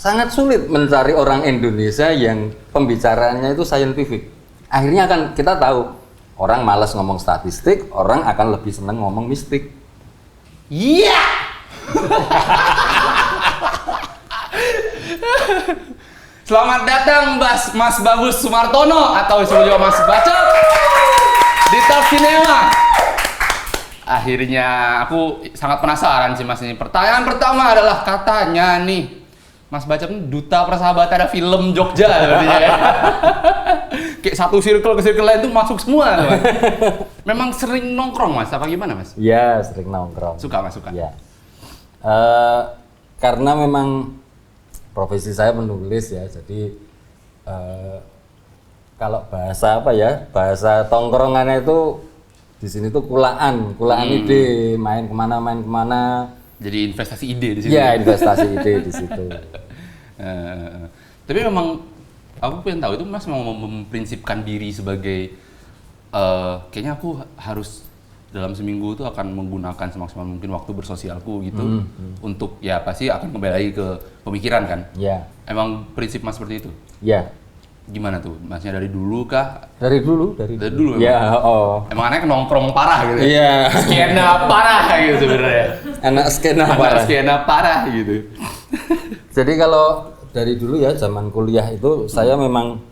sangat sulit mencari orang Indonesia yang pembicaraannya itu scientific. Akhirnya kan kita tahu orang malas ngomong statistik, orang akan lebih senang ngomong mistik. Iya. Selamat datang Mas Bagus Sumartono atau disebut juga Mas Bacot di Top Cinema. Akhirnya aku sangat penasaran sih Mas ini. Pertanyaan pertama adalah katanya nih Mas Bacot ini duta persahabatan film Jogja sepertinya ya. Kayak satu circle ke circle lain tuh masuk semua Mas. Memang sering nongkrong Mas, apa gimana Mas? Iya, sering nongkrong. Suka Mas, suka? Iya. Karena memang profesi saya menulis ya, jadi kalau bahasa apa ya, bahasa tongkrongannya itu di sini tuh kulaan ide, main kemana. Jadi investasi ide di sini. Iya, investasi ide di situ. Tapi memang aku pengen tahu itu Mas mau memprinsipkan diri sebagai kayaknya aku harus dalam seminggu itu akan menggunakan semaksimal mungkin waktu bersosialku gitu untuk ya pasti akan kembali lagi ke pemikiran kan. Iya. Emang prinsip Mas seperti itu? Iya. Gimana tuh? Masnya dari dulu kah? Dari dulu. Ya, emang anaknya nongkrong parah gitu. Iya. Skena parah gitu sebenarnya. Anak skena parah gitu. Jadi kalau dari dulu ya zaman kuliah itu saya memang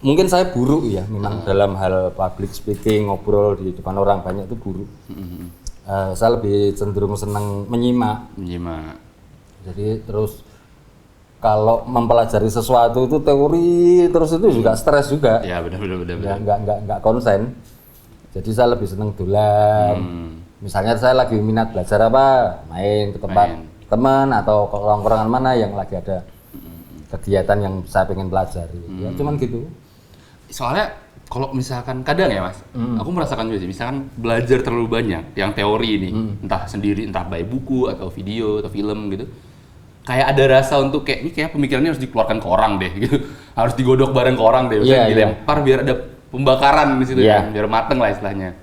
mungkin saya buruk ya, memang dalam hal public speaking, ngobrol di depan orang banyak itu buruk. Saya lebih cenderung senang menyimak. Jadi terus kalau mempelajari sesuatu itu teori terus itu juga stres juga. Ya benar. Ya, nggak konsen. Jadi saya lebih seneng dolan. Misalnya saya lagi minat belajar apa, main ke tempat teman atau ke nongkrongan mana yang lagi ada kegiatan yang saya pengen pelajari. Ya cuman gitu. Soalnya kalau misalkan kadang ya Mas, aku merasakan juga sih, misalkan belajar terlalu banyak yang teori ini, entah sendiri, entah by buku atau video atau film gitu. Kayak ada rasa untuk kayak ini kayak pemikirannya harus dikeluarkan ke orang deh gitu. Harus digodok bareng ke orang deh, misalnya dilempar biar ada pembakaran di situ kan, biar mateng lah istilahnya.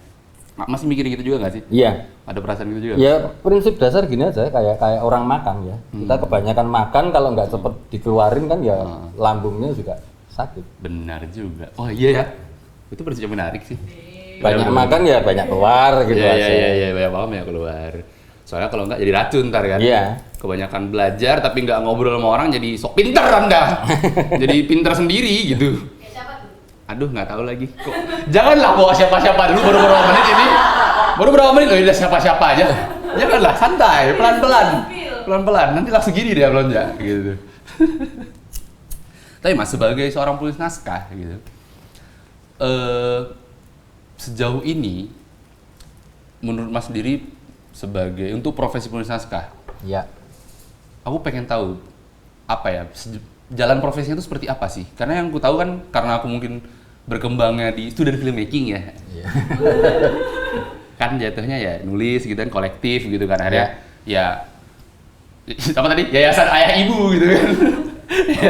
Masih mikir gitu juga nggak sih? Iya. Ada perasaan gitu juga? Ya prinsip dasar gini aja, kayak orang makan ya. Kita kebanyakan makan kalau nggak cepet dikeluarin kan ya lambungnya juga sakit. Benar juga. Oh iya ya, itu prinsip yang menarik sih. Banyak makan ya banyak keluar gitu aja. Iya, banyak keluar. Soalnya kalau nggak jadi racun ntar kan. Iya. Kebanyakan belajar tapi nggak ngobrol sama orang jadi sok pinter Anda. Jadi pinter sendiri gitu. Aduh nggak tahu lagi. Kok janganlah bawa siapa-siapa dulu baru berapa menit ini. Baru berapa menit loh udah siapa-siapa aja. Janganlah santai, pelan-pelan. Nanti langsung gini dia melonjak gitu. Tapi Mas sebagai seorang penulis naskah gitu. Sejauh ini menurut Mas sendiri sebagai untuk profesi penulis naskah, ya. Aku pengen tahu apa ya jalan profesinya itu seperti apa sih? Karena yang aku tahu kan karena aku mungkin berkembangnya di student filmmaking ya, kan jatuhnya ya nulis gitu kan kolektif gitu kan akhirnya ya apa tadi yayasan ayah ibu gitu kan,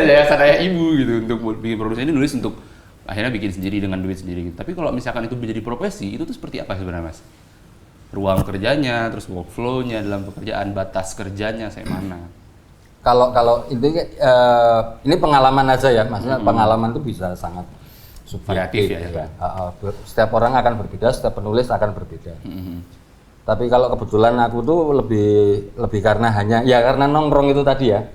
yayasan ayah ibu gitu untuk bikin produksi ini nulis untuk akhirnya bikin sendiri dengan duit sendiri gitu. Tapi kalau misalkan itu menjadi profesi itu tuh seperti apa sebenarnya Mas? Ruang kerjanya, terus workflow-nya dalam pekerjaan, batas kerjanya, saya mana? Kalau ini pengalaman aja ya, maksudnya pengalaman itu bisa sangat subjektif ya. Setiap orang akan berbeda, setiap penulis akan berbeda. Tapi kalau kebetulan aku tuh lebih karena karena nongkrong itu tadi ya.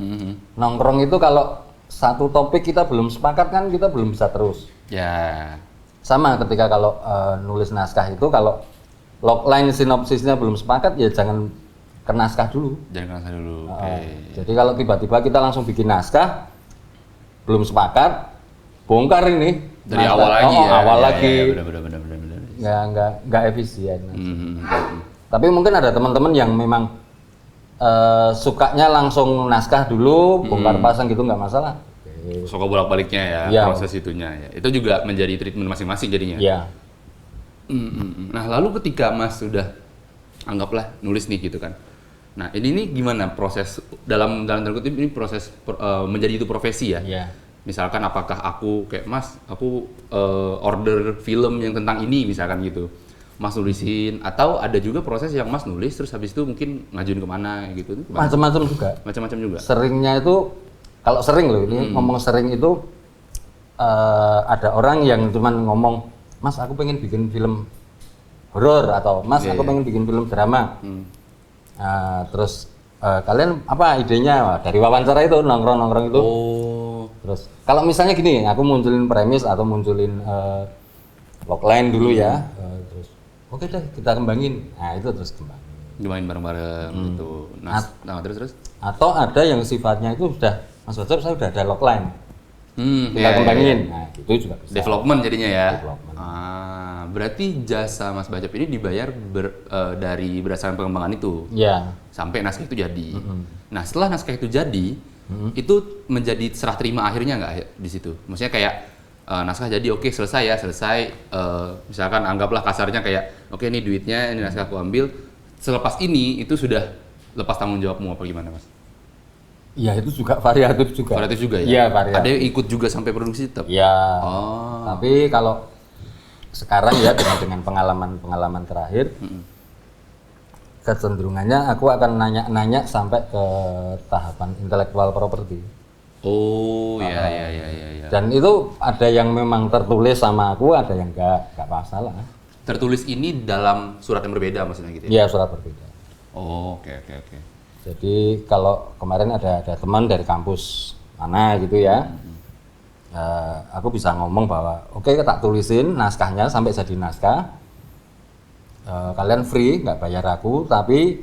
Nongkrong itu kalau satu topik kita belum sepakat kan kita belum bisa terus. Ya. Sama ketika kalau nulis naskah itu kalau logline sinopsisnya belum sepakat ya jangan ke naskah dulu. Jadi kalau tiba-tiba kita langsung bikin naskah belum sepakat, bongkar ini dari awal lagi ya. Awal lagi. Ya, benar. Nggak efisien. Tapi mungkin ada teman-teman yang memang sukanya langsung naskah dulu, bongkar pasang gitu nggak masalah. Suka bolak-baliknya ya, proses itunya ya. Itu juga menjadi treatment masing-masing jadinya. Iya. Nah lalu ketika Mas sudah anggaplah nulis nih gitu kan, nah ini nih gimana proses dalam tanda kutip ini proses menjadi itu profesi ya? Misalkan apakah aku kayak Mas, aku order film yang tentang ini misalkan gitu, Mas nulisin, atau ada juga proses yang Mas nulis terus habis itu mungkin ngajuin kemana gitu? Macam-macam juga. Macam-macam juga. Seringnya itu, kalau sering loh ini ngomong sering itu ada orang yang cuman ngomong, Mas aku pengen bikin film horor atau Mas aku pengen bikin film drama. Terus kalian apa idenya? Wah, dari wawancara itu nongkrong itu. Terus kalau misalnya gini, aku munculin premis atau munculin logline dulu ya. Terus oke deh kita kembangin. Nah itu terus Kembangin bareng-bareng gitu. Nah terus. Atau ada yang sifatnya itu sudah Mas Bajab saya udah ada logline. Kita kembangin. Nah itu juga bisa. Development jadinya ya. Development. Berarti jasa Mas Bajab ini dibayar dari berdasarkan pengembangan itu. Iya. Sampai naskah itu jadi. Nah setelah naskah itu jadi, itu menjadi serah terima akhirnya nggak di situ? Maksudnya kayak naskah jadi oke selesai. Misalkan anggaplah kasarnya kayak oke ini duitnya, ini naskah aku ambil. Selepas ini itu sudah lepas tanggung jawabmu apa gimana Mas? Iya itu juga variatif juga. Variatif juga ya? Iya variatif. Ada yang ikut juga sampai produksi tetap? Iya. Tapi kalau sekarang ya dengan pengalaman terakhir, kecenderungannya aku akan nanya sampai ke tahapan intellectual property. Iya. Dan itu ada yang memang tertulis sama aku, ada yang enggak masalah. Tertulis ini dalam surat yang berbeda maksudnya gitu ya? Iya, surat berbeda. Oke. Jadi kalau kemarin ada teman dari kampus mana gitu ya, aku bisa ngomong bahwa oke tak tulisin naskahnya sampai jadi naskah, kalian free nggak bayar aku, tapi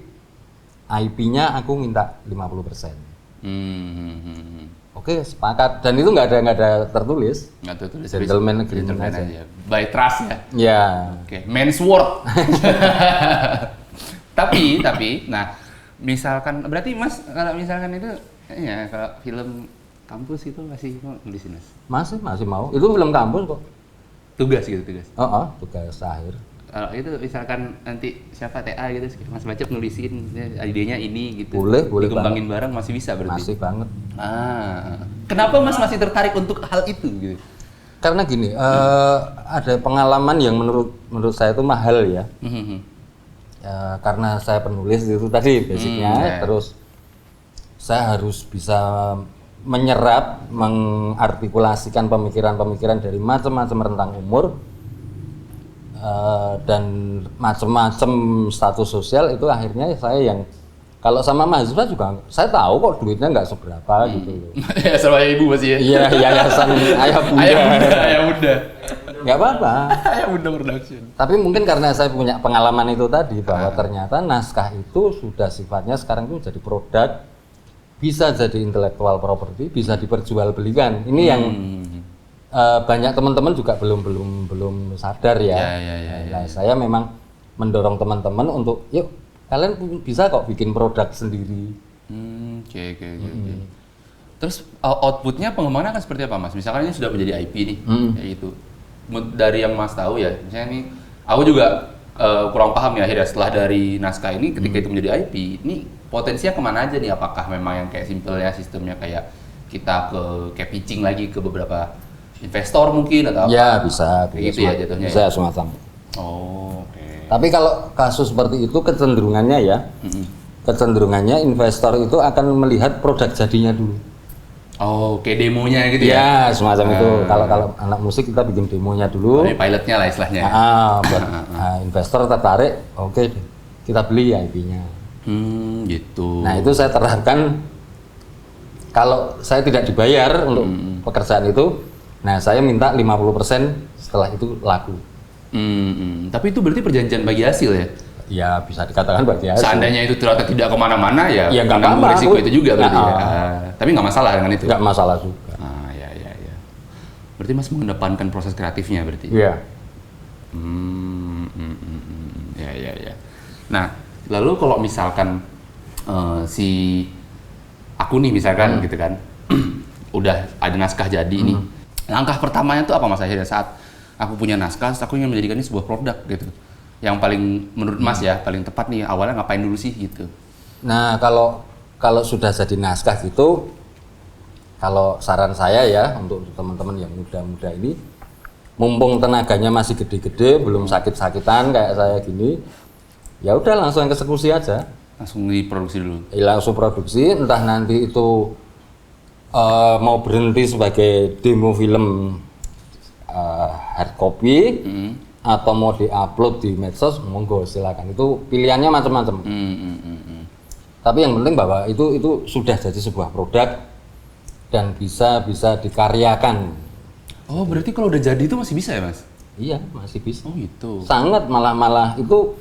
IP-nya aku minta 50%. Oke sepakat, dan itu nggak ada tertulis. Nggak tertulis. Gentleman agreement aja. By trust ya. Ya. Oke. Man's word. Tapi, nah, misalkan berarti Mas kalau misalkan itu, ya kalau film kampus itu masih mau nulisin Mas? Masih mau. Itu film kampus kok. Tugas. Tugas akhir. Kalau itu misalkan nanti siapa TA gitu, Mas Bajab nulisin idenya ini gitu. Boleh dikembangin banget. bareng masih bisa berarti. Masih banget. Kenapa Mas masih tertarik untuk hal itu gitu? Karena gini, ada pengalaman yang menurut saya itu mahal ya. Karena saya penulis itu tadi basicnya, terus saya harus bisa menyerap, mengartikulasikan pemikiran-pemikiran dari macam-macam rentang umur. Dan macam-macam status sosial itu akhirnya saya yang kalau sama mahasiswa juga saya tahu kok duitnya nggak seberapa gitu loh. Ya sama ibu masih ya. Iya yayasan ayah bunda. Nggak apa-apa. Ayah bunda production. Tapi mungkin karena saya punya pengalaman itu tadi bahwa ternyata naskah itu sudah sifatnya sekarang itu jadi produk, bisa jadi intellectual property, bisa diperjualbelikan. Ini yang banyak teman-teman juga belum sadar ya. Nah, saya memang mendorong teman-teman untuk yuk kalian bisa kok bikin produk sendiri. Oke. Terus outputnya pengembangan akan seperti apa Mas? Misalkan ini sudah menjadi IP nih, kayak gitu. Dari yang Mas tahu ya, misalnya ini aku juga kurang paham ya akhirnya setelah dari naskah ini ketika itu menjadi IP, ini potensinya kemana aja nih? Apakah memang yang kayak simpelnya sistemnya kayak kita kayak pitching lagi ke beberapa investor mungkin atau apa? Ya bisa gitu ya jatuhnya. Bisa semacam. Oke. Tapi kalau kasus seperti itu kecenderungannya ya, kecenderungannya investor itu akan melihat produk jadinya dulu. Kayak demonya gitu ya? Ya semacam itu. Kalau anak musik kita bikin demonya dulu. Pilotnya lah istilahnya. Buat investor tertarik, oke kita beli ya IP-nya. Gitu. Nah itu saya terapkan kalau saya tidak dibayar untuk pekerjaan itu. Nah, saya minta 50% setelah itu laku. Tapi itu berarti perjanjian bagi hasil ya? Ya, bisa dikatakan bagi hasil. Seandainya itu ternyata tidak kemana-mana ya nggak apa-apa. Risiko itu juga berarti ya? Tapi nggak masalah dengan itu? Nggak masalah juga. Ya. Berarti Mas mengedepankan proses kreatifnya berarti? Iya. Ya. Nah, lalu kalau misalkan si aku nih misalkan gitu kan, udah ada naskah jadi nih. Langkah pertamanya tuh apa Mas akhirnya saat aku punya naskah, aku ingin menjadikan ini sebuah produk gitu. Yang paling menurut Mas ya paling tepat nih awalnya ngapain dulu sih gitu. Nah, kalau sudah jadi naskah gitu, kalau saran saya ya untuk teman-teman yang muda-muda ini mumpung tenaganya masih gede-gede, belum sakit-sakitan kayak saya gini, ya udah langsung eksekusi aja. Langsung diproduksi dulu. Langsung produksi, entah nanti itu mau berhenti sebagai demo film hard copy, atau mau diupload di medsos, monggo silakan. Itu pilihannya macam-macam. Tapi yang penting bahwa itu sudah jadi sebuah produk dan bisa dikaryakan. Oh, berarti kalau udah jadi itu masih bisa ya, Mas? Iya, masih bisa. Oh, gitu. Sangat malah itu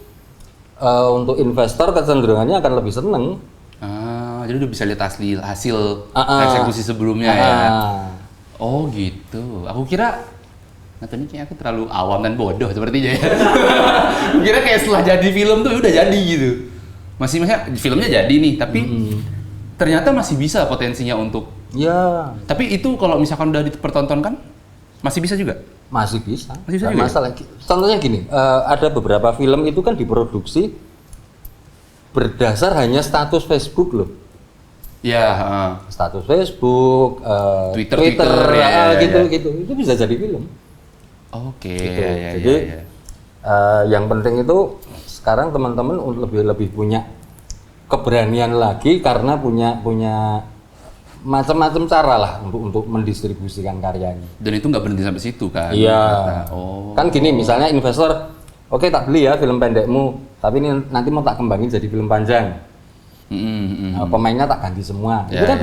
untuk investor kecenderungannya akan lebih seneng. Jadi udah bisa lihat asli hasil eksekusi sebelumnya ya. Oh, gitu. Aku kira katanya kayak aku terlalu awam dan bodoh sepertinya ya. Kira kayak setelah jadi film tuh udah jadi gitu. Maksudnya filmnya jadi nih, tapi ternyata masih bisa potensinya untuk. Ya. Tapi itu kalau misalkan udah dipertontonkan, masih bisa juga? Masih bisa. Masih bisa juga? Masalah. Contohnya gini, ada beberapa film itu kan diproduksi berdasar hanya status Facebook loh. Ya. Status Facebook, Twitter gitu. Itu bisa jadi film. Oke. Gitu. Jadi yang penting itu sekarang teman-teman lebih punya keberanian lagi karena punya macam-macam cara lah untuk mendistribusikan karyanya. Dan itu nggak berhenti sampai situ kan? Iya. Oh. Kan gini, misalnya investor, oke, tak beli ya film pendekmu, tapi ini nanti mau tak kembangin jadi film panjang. Pemainnya tak ganti semua. Ya, itu kan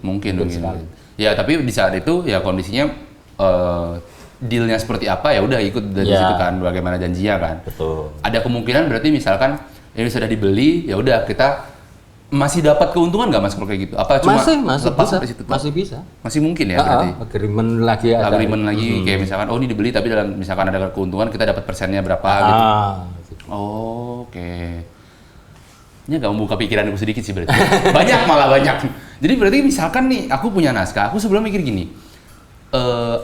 mungkin. sekali. Ya, tapi di saat itu ya kondisinya dealnya seperti apa ya udah ikut dari situ kan, bagaimana janjinya kan. Betul. Ada kemungkinan berarti misalkan ini sudah dibeli, ya udah kita masih dapat keuntungan nggak Mas kalau kayak gitu? Apa cuma masih bisa. Masih bisa. Masih mungkin ya berarti. Agreement lagi ada. Agreement lagi kayak misalkan ini dibeli tapi dalam misalkan ada keuntungan kita dapat persennya berapa gitu. Gitu. Oh, oke. Ini agak membuka pikiranku sedikit sih berarti. banyak. Jadi berarti misalkan nih aku punya naskah, aku sebelum mikir gini.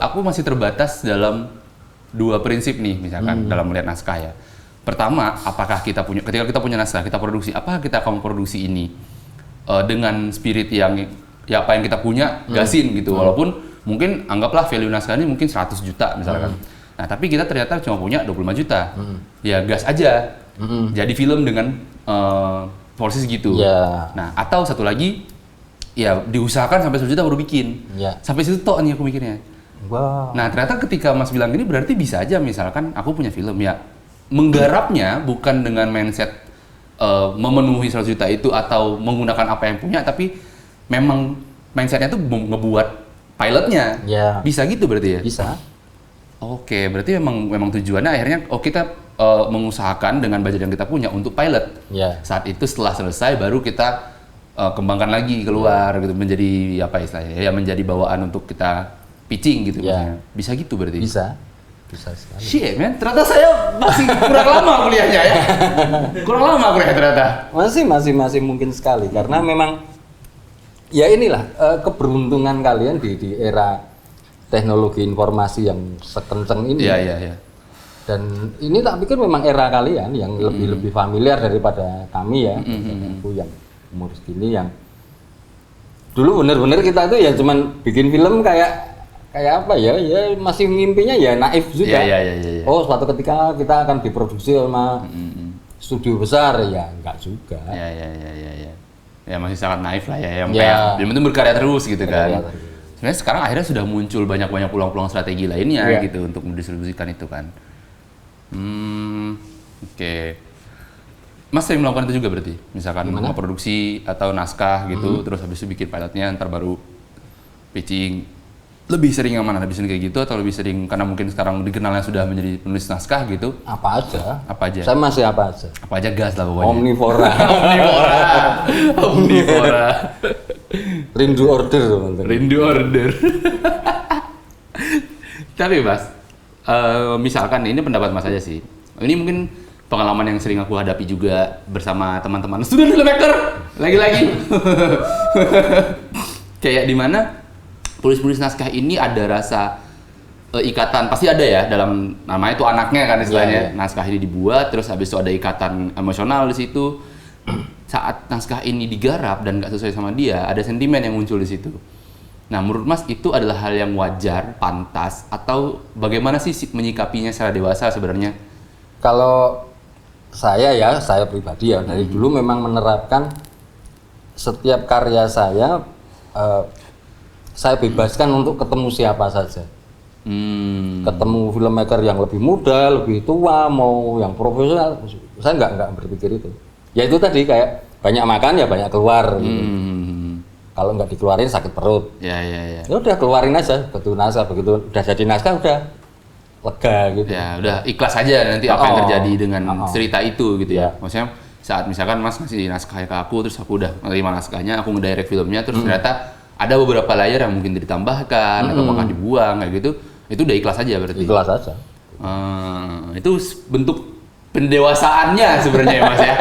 Aku masih terbatas dalam dua prinsip nih misalkan dalam melihat naskah ya. Pertama, ketika kita punya naskah, kita produksi, apakah kita akan memproduksi ini dengan spirit yang ya apa yang kita punya, gasin gitu. Walaupun mungkin anggaplah value naskah ini mungkin 100 juta misalkan. Nah, tapi kita ternyata cuma punya 25 juta. Ya gas aja. Jadi film dengan porsi segitu. Yeah. Nah, atau satu lagi ya diusahakan sampai 1 juta baru bikin. Sampai situ tok nih aku mikirnya. Wow. Nah, ternyata ketika Mas bilang gini berarti bisa aja misalkan aku punya film ya menggarapnya bukan dengan mindset memenuhi 100 juta itu atau menggunakan apa yang punya, tapi memang mindsetnya tuh ngebuat pilotnya. Bisa gitu berarti ya? Bisa. Oke, berarti memang tujuannya akhirnya kita mengusahakan dengan budget yang kita punya untuk pilot. Saat itu setelah selesai baru kita kembangkan lagi keluar gitu menjadi apa istilahnya ya menjadi bawaan untuk kita pitching gitu misalnya. Bisa gitu berarti? Bisa sekali. Shit man, ternyata saya masih kurang lama kuliahnya ya. Kurang lama kuliah ternyata. Masih mungkin sekali karena memang ya inilah keberuntungan kalian di era teknologi informasi yang sekencang ini. Iya. Dan ini tak pikir memang era kalian yang lebih familiar daripada kami ya. Aku yang umur segini yang dulu bener-bener kita tuh ya cuman bikin film kayak apa ya masih mimpinya ya naif juga. Iya. Oh, suatu ketika kita akan diproduksi sama studio besar ya enggak juga. Iya. Ya masih sangat naif lah ya yang kayak yang penting berkarya terus gitu kan. Sebenarnya sekarang akhirnya sudah muncul banyak peluang-peluang strategi lainnya gitu untuk mendistribusikan itu kan. Oke. Mas sering melakukan itu juga berarti? Misalkan produksi atau naskah gitu, terus habis itu bikin pilotnya, ntar baru pitching. Lebih sering yang mana? Lebih sering kayak gitu atau lebih sering karena mungkin sekarang dikenalnya sudah menjadi penulis naskah gitu? Apa aja. Saya masih apa aja. Apa aja gas lah pokoknya. Omnivora. Rindu order teman-teman. Rindu order. Tapi Mas, misalkan ini pendapat Mas aja sih. Ini mungkin pengalaman yang sering aku hadapi juga bersama teman-teman student filmmaker. Lagi-lagi. Kayak di mana penulis naskah ini ada rasa ikatan, pasti ada ya dalam namanya itu anaknya kan istilahnya. Naskah ini dibuat terus habis itu ada ikatan emosional di situ. Saat naskah ini digarap dan nggak sesuai sama dia, ada sentimen yang muncul di situ. Nah, menurut Mas itu adalah hal yang wajar, pantas, atau bagaimana sih menyikapinya secara dewasa sebenarnya? Kalau saya pribadi ya dari dulu memang menerapkan setiap karya saya bebaskan untuk ketemu siapa saja. Ketemu filmmaker yang lebih muda, lebih tua, mau yang profesional, saya nggak berpikir itu. Ya itu tadi kayak banyak makan ya banyak keluar. Gitu. Kalau nggak dikeluarin sakit perut. Ya. Ya udah keluarin aja, begitu naskah, begitu udah jadi naskah udah lega gitu. Ya udah ikhlas aja nanti apa yang terjadi dengan cerita itu gitu ya. Maksudnya saat misalkan Mas ngasih naskah ke aku, terus aku udah menerima naskahnya, aku ngedirect filmnya, terus ternyata ada beberapa layer yang mungkin ditambahkan atau bahkan dibuang kayak gitu, itu udah ikhlas aja berarti. Ikhlas aja. Itu bentuk pendewasaannya sebenarnya ya Mas ya.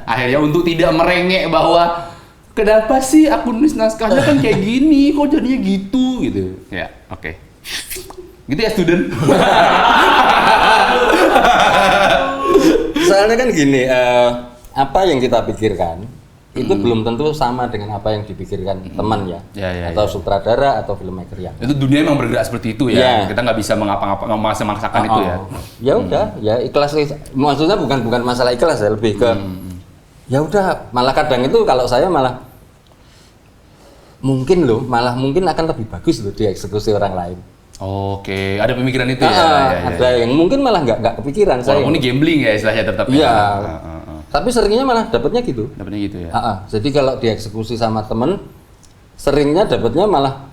Akhirnya untuk tidak merengek bahwa kenapa sih aku nulis naskahnya kan kayak gini, kok jadinya gitu. Ya, oke. Gitu ya student. Soalnya kan gini, apa yang kita pikirkan itu belum tentu sama dengan apa yang dipikirkan teman ya, atau sutradara atau filmmaker yang. Itu dunia memang bergerak seperti itu ya. Kita nggak bisa memaksakan itu ya. Ya udah, ya ikhlas. Maksudnya bukan masalah ikhlas ya, lebih ke ya udah, malah kadang itu kalau saya malah mungkin akan lebih bagus loh dieksekusi orang lain. Oke, ada pemikiran itu ya. Ada yang mungkin malah nggak kepikiran. Walaupun ini gambling ya istilahnya tetap. Iya. Tapi seringnya malah dapatnya gitu. Dapatnya gitu ya. Jadi kalau dieksekusi sama temen, seringnya dapatnya malah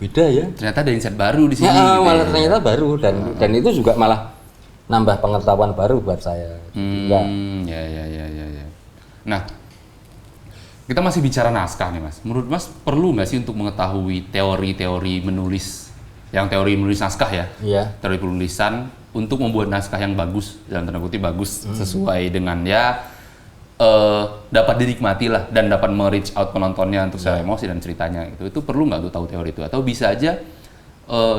beda ya. Ternyata ada insight baru di sini. Gitu malah ternyata baru dan itu juga malah nambah pengetahuan baru buat saya. Ya. Nah, kita masih bicara naskah nih Mas. Menurut Mas perlu nggak sih untuk mengetahui teori-teori menulis, yang teori menulis naskah ya? Iya. Teori penulisan untuk membuat naskah yang bagus, dalam tanda kutip bagus, sesuai dengan dapat dinikmati lah dan dapat me-reach out penontonnya untuk secara emosi dan ceritanya itu perlu nggak tuh tahu teori itu, atau bisa aja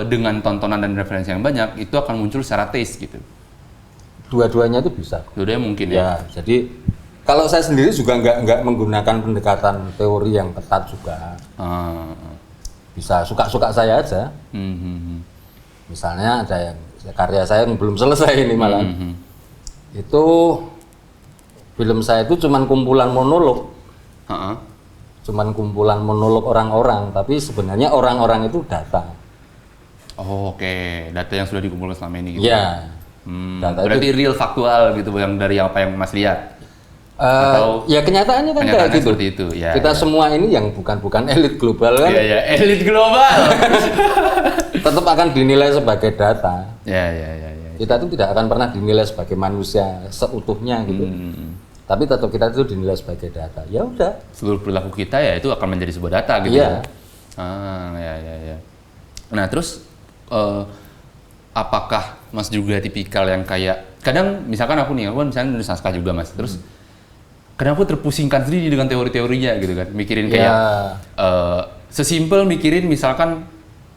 dengan tontonan dan referensi yang banyak itu akan muncul secara taste gitu? Dua-duanya itu bisa. Dua-duanya mungkin ya. Jadi kalau saya sendiri juga nggak menggunakan pendekatan teori yang ketat juga. Bisa suka-suka saya aja. Misalnya ada yang karya saya yang belum selesai ini malah. Itu film saya itu cuman kumpulan monolog. Cuman kumpulan monolog orang-orang, tapi sebenarnya orang-orang itu data. Oke, data yang sudah dikumpulkan selama ini gitu. Iya. Berarti itu real faktual gitu yang dari apa yang Mas lihat. Atau ya kenyataannya kan kayak gitu. Seperti itu. Ya, kita semua ini yang bukan elit global kan. Iya, elit global. Tetap akan dinilai sebagai data. Ya. Kita itu tidak akan pernah dinilai sebagai manusia seutuhnya gitu. Tapi tetap kita itu dinilai sebagai data. Ya udah. Seluruh perilaku kita ya itu akan menjadi sebuah data gitu. Iya. Ya. Nah, terus apakah Mas juga tipikal yang kayak kadang misalkan aku kan misalnya nulis naskah juga Mas. Terus kadang aku terpusingkan sendiri dengan teori-teorinya gitu kan. Mikirin kayak sesimpel mikirin misalkan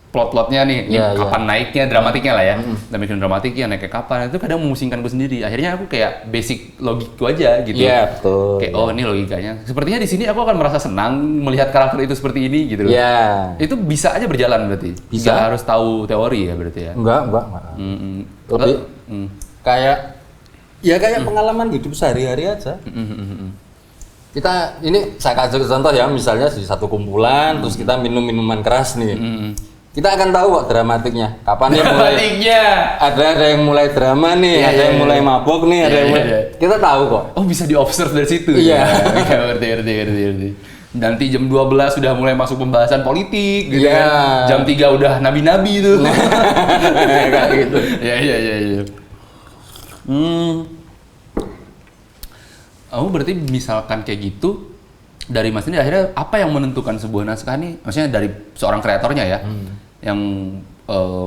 plot-plotnya nih, kapan naiknya, dramatiknya lah ya. Dan mikirin dramatiknya naiknya kapan, itu kadang memusingkanku sendiri. Akhirnya aku kayak basic logikku aja gitu. Iya, betul. Kayak ini logikanya. Sepertinya di sini aku akan merasa senang melihat karakter itu seperti ini gitu. Iya. Itu bisa aja berjalan berarti. Bisa. Nggak harus tahu teori ya berarti ya. Enggak. Lebih kayak pengalaman hidup sehari-hari aja. Kita ini saya kasih contoh ya, misalnya di satu kumpulan terus kita minum minuman keras nih. Kita akan tahu kok dramatiknya. Kapan dia mulai? Ada yang mulai drama nih, ada yang mulai mabok nih, ada yang mulai. Kita tahu kok. Oh, bisa di-observe dari situ. Iya. Ngerti. Nanti jam 12 sudah mulai masuk pembahasan politik gitu kan. Jam 3 udah nabi-nabi itu. Kayak gitu. Iya. Oh, berarti misalkan kayak gitu, dari Mas ini akhirnya apa yang menentukan sebuah naskah nih? Maksudnya dari seorang kreatornya ya, yang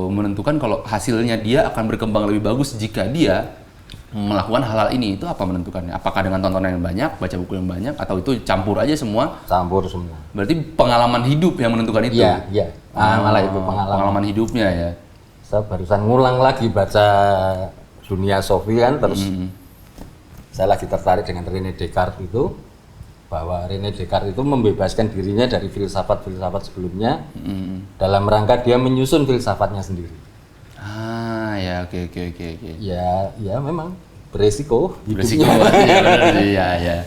menentukan kalau hasilnya dia akan berkembang lebih bagus jika dia melakukan hal-hal ini, itu apa menentukannya? Apakah dengan tontonan yang banyak, baca buku yang banyak, atau itu campur aja semua? Campur semua. Berarti pengalaman hidup yang menentukan itu? Iya. Malah itu pengalaman hidupnya ya. Saya barusan ngulang lagi baca Dunia Sophie kan, terus saya lagi tertarik dengan René Descartes itu. bahwa René Descartes itu membebaskan dirinya dari filsafat-filsafat sebelumnya dalam rangka dia menyusun filsafatnya sendiri. Ya, oke. Ya memang beresiko. Beresiko, iya.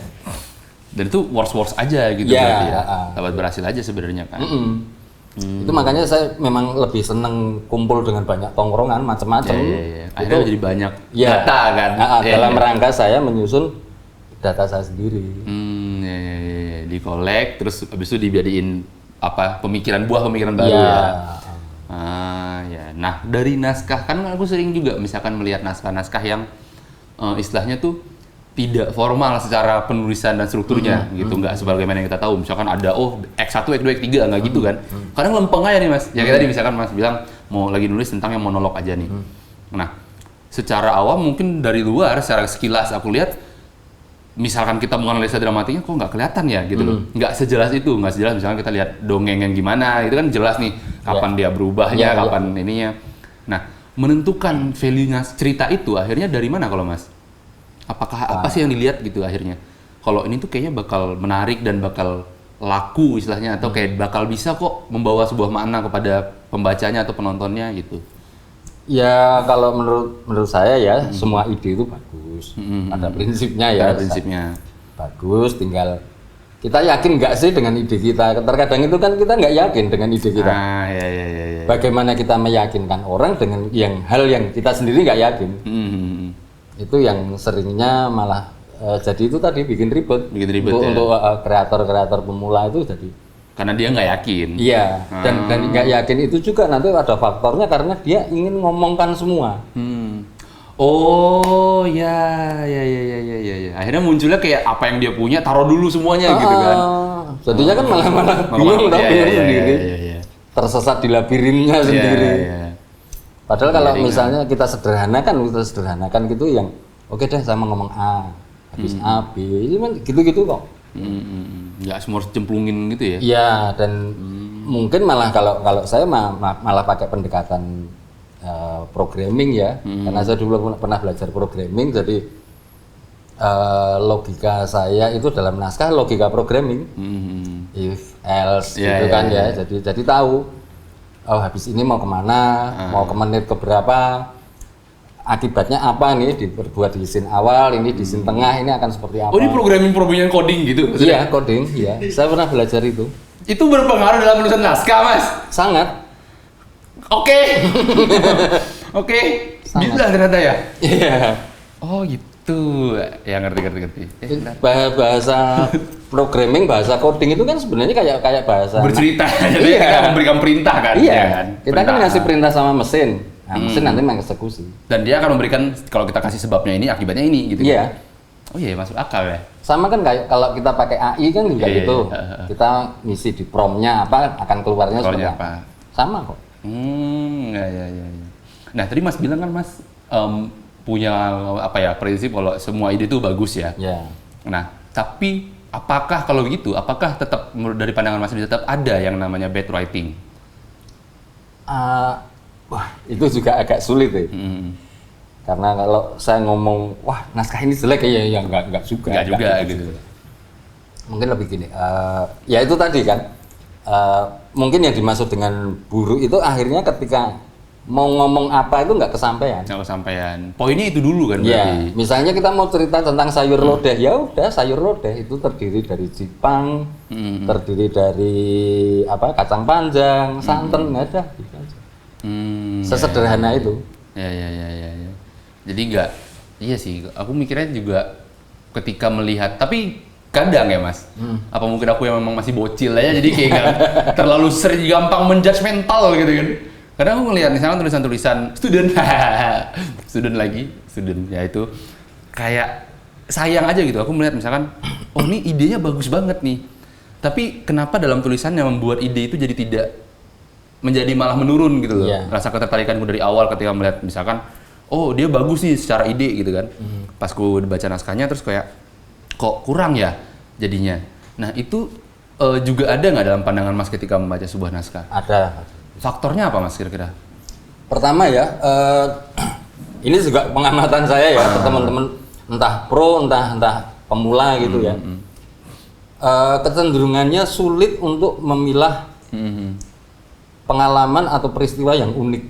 Dan itu worst aja gitu berarti ya. Dapat berhasil aja sebenarnya kan. Itu makanya saya memang lebih seneng kumpul dengan banyak tongkrongan macam-macam. Akhirnya jadi banyak data kan. Dalam rangka saya menyusun data saya sendiri. Dikolek terus habis itu dijadiin pemikiran baru ya. Nah, dari naskah kan aku sering juga misalkan melihat naskah-naskah yang istilahnya tuh tidak formal secara penulisan dan strukturnya gitu, nggak sebagaimana yang kita tahu. Misalkan ada X1, X2, X3 nggak gitu kan. Kadang lempeng aja nih Mas. Ya kayak tadi misalkan Mas bilang mau lagi nulis tentang yang monolog aja nih. Nah, secara awam mungkin dari luar secara sekilas aku lihat misalkan kita menganalisa dramatiknya kok nggak kelihatan ya gitu loh. Nggak sejelas itu, nggak sejelas misalkan kita lihat dongeng yang gimana, itu kan jelas nih kapan dia berubahnya, kapan ininya. Nah, menentukan value-nya cerita itu akhirnya dari mana kalau Mas? Apakah apa sih yang dilihat gitu akhirnya? Kalau ini tuh kayaknya bakal menarik dan bakal laku istilahnya atau kayak bakal bisa kok membawa sebuah makna kepada pembacanya atau penontonnya gitu. Ya kalau menurut saya ya semua ide itu bagus. Ada prinsipnya ya. Ada prinsipnya. Bagus, tinggal kita yakin nggak sih dengan ide kita? Terkadang itu kan kita nggak yakin dengan ide kita. Iya. Bagaimana kita meyakinkan orang dengan hal yang kita sendiri nggak yakin? Itu yang seringnya malah jadi itu tadi bikin ribet untuk kreator-kreator pemula itu jadi karena dia nggak yakin. Iya, dan nggak yakin itu juga nanti ada faktornya karena dia ingin ngomongkan semua. Ya. Akhirnya munculnya kayak apa yang dia punya taruh dulu semuanya gitu kan. Jadinya kan malah bingung sendiri. Tersesat di labirinnya sendiri. Padahal kalau misalnya kita sederhanakan gitu yang oke deh sama ngomong A, habis A, B, ini kan gitu-gitu kok. Nggak semua harus cemplungin gitu ya? Iya, dan mungkin malah kalau saya malah pakai pendekatan programming ya, karena saya dulu pernah belajar programming, jadi logika saya itu dalam naskah logika programming, if else gitu kan ya, jadi tahu. Habis ini mau kemana, mau ke menit keberapa, akibatnya apa nih, diperbuat di scene awal, ini di scene tengah, ini akan seperti apa. Ini programming coding gitu? Iya, coding, iya. Saya pernah belajar itu. Itu berpengaruh dalam menulisan naskah, Mas? Sangat. Oke. Bisa ternyata ya? Iya. Oh gitu, ya ngerti. Bahasa programming, bahasa coding itu kan sebenarnya kayak bahasa bercerita, jadi kita memberikan perintah kan? Iya, kan? Kita kan ngasih perintah sama mesin, mesin nanti mengeksekusi. Dan dia akan memberikan, kalau kita kasih sebabnya ini, akibatnya ini gitu. Iya. Oh iya, masuk akal ya. Sama kan kayak kalau kita pakai AI kan juga gitu. Kita ngisi di prompt-nya apa, akan keluarnya seperti apa. Sama kok. Ya. Nah tadi Mas bilang kan Mas punya prinsip kalau semua ide itu bagus ya. Nah tapi apakah kalau gitu, apakah tetap dari pandangan Mas ini tetap ada yang namanya bad writing? Wah itu juga agak sulit ya. Karena kalau saya ngomong wah naskah ini jelek ya nggak juga gitu. Mungkin lebih gini, ya itu tadi kan mungkin yang dimaksud dengan buruk itu akhirnya ketika mau ngomong apa itu nggak kesampaian. Poinnya itu dulu kan berarti. Ya, misalnya kita mau cerita tentang sayur lodeh, ya udah sayur lodeh itu terdiri dari jipang, terdiri dari kacang panjang, santan, nggak ada. Gitu aja. Sesederhana itu. Ya. Jadi iya sih. Aku mikirnya juga ketika melihat, tapi kadang ya Mas, apa mungkin aku yang memang masih bocil aja, jadi kayak gak terlalu sering gampang menjudgmental gitu kan. Kadang aku ngelihat misalnya tulisan-tulisan student ya itu kayak sayang aja gitu. Aku melihat misalkan, oh ini idenya bagus banget nih, tapi kenapa dalam tulisannya membuat ide itu jadi tidak menjadi malah menurun gitu loh. Rasa ketertarikanku dari awal ketika melihat misalkan, oh dia bagus nih secara ide gitu kan. Pas ku baca naskahnya terus kayak kok kurang ya jadinya. Nah itu juga ada nggak dalam pandangan Mas ketika membaca sebuah naskah? Ada. Faktornya apa Mas kira-kira? Pertama ya, ini juga pengamatan saya ya ke teman-teman entah pro entah pemula gitu ya. kecenderungannya sulit untuk memilah pengalaman atau peristiwa yang unik.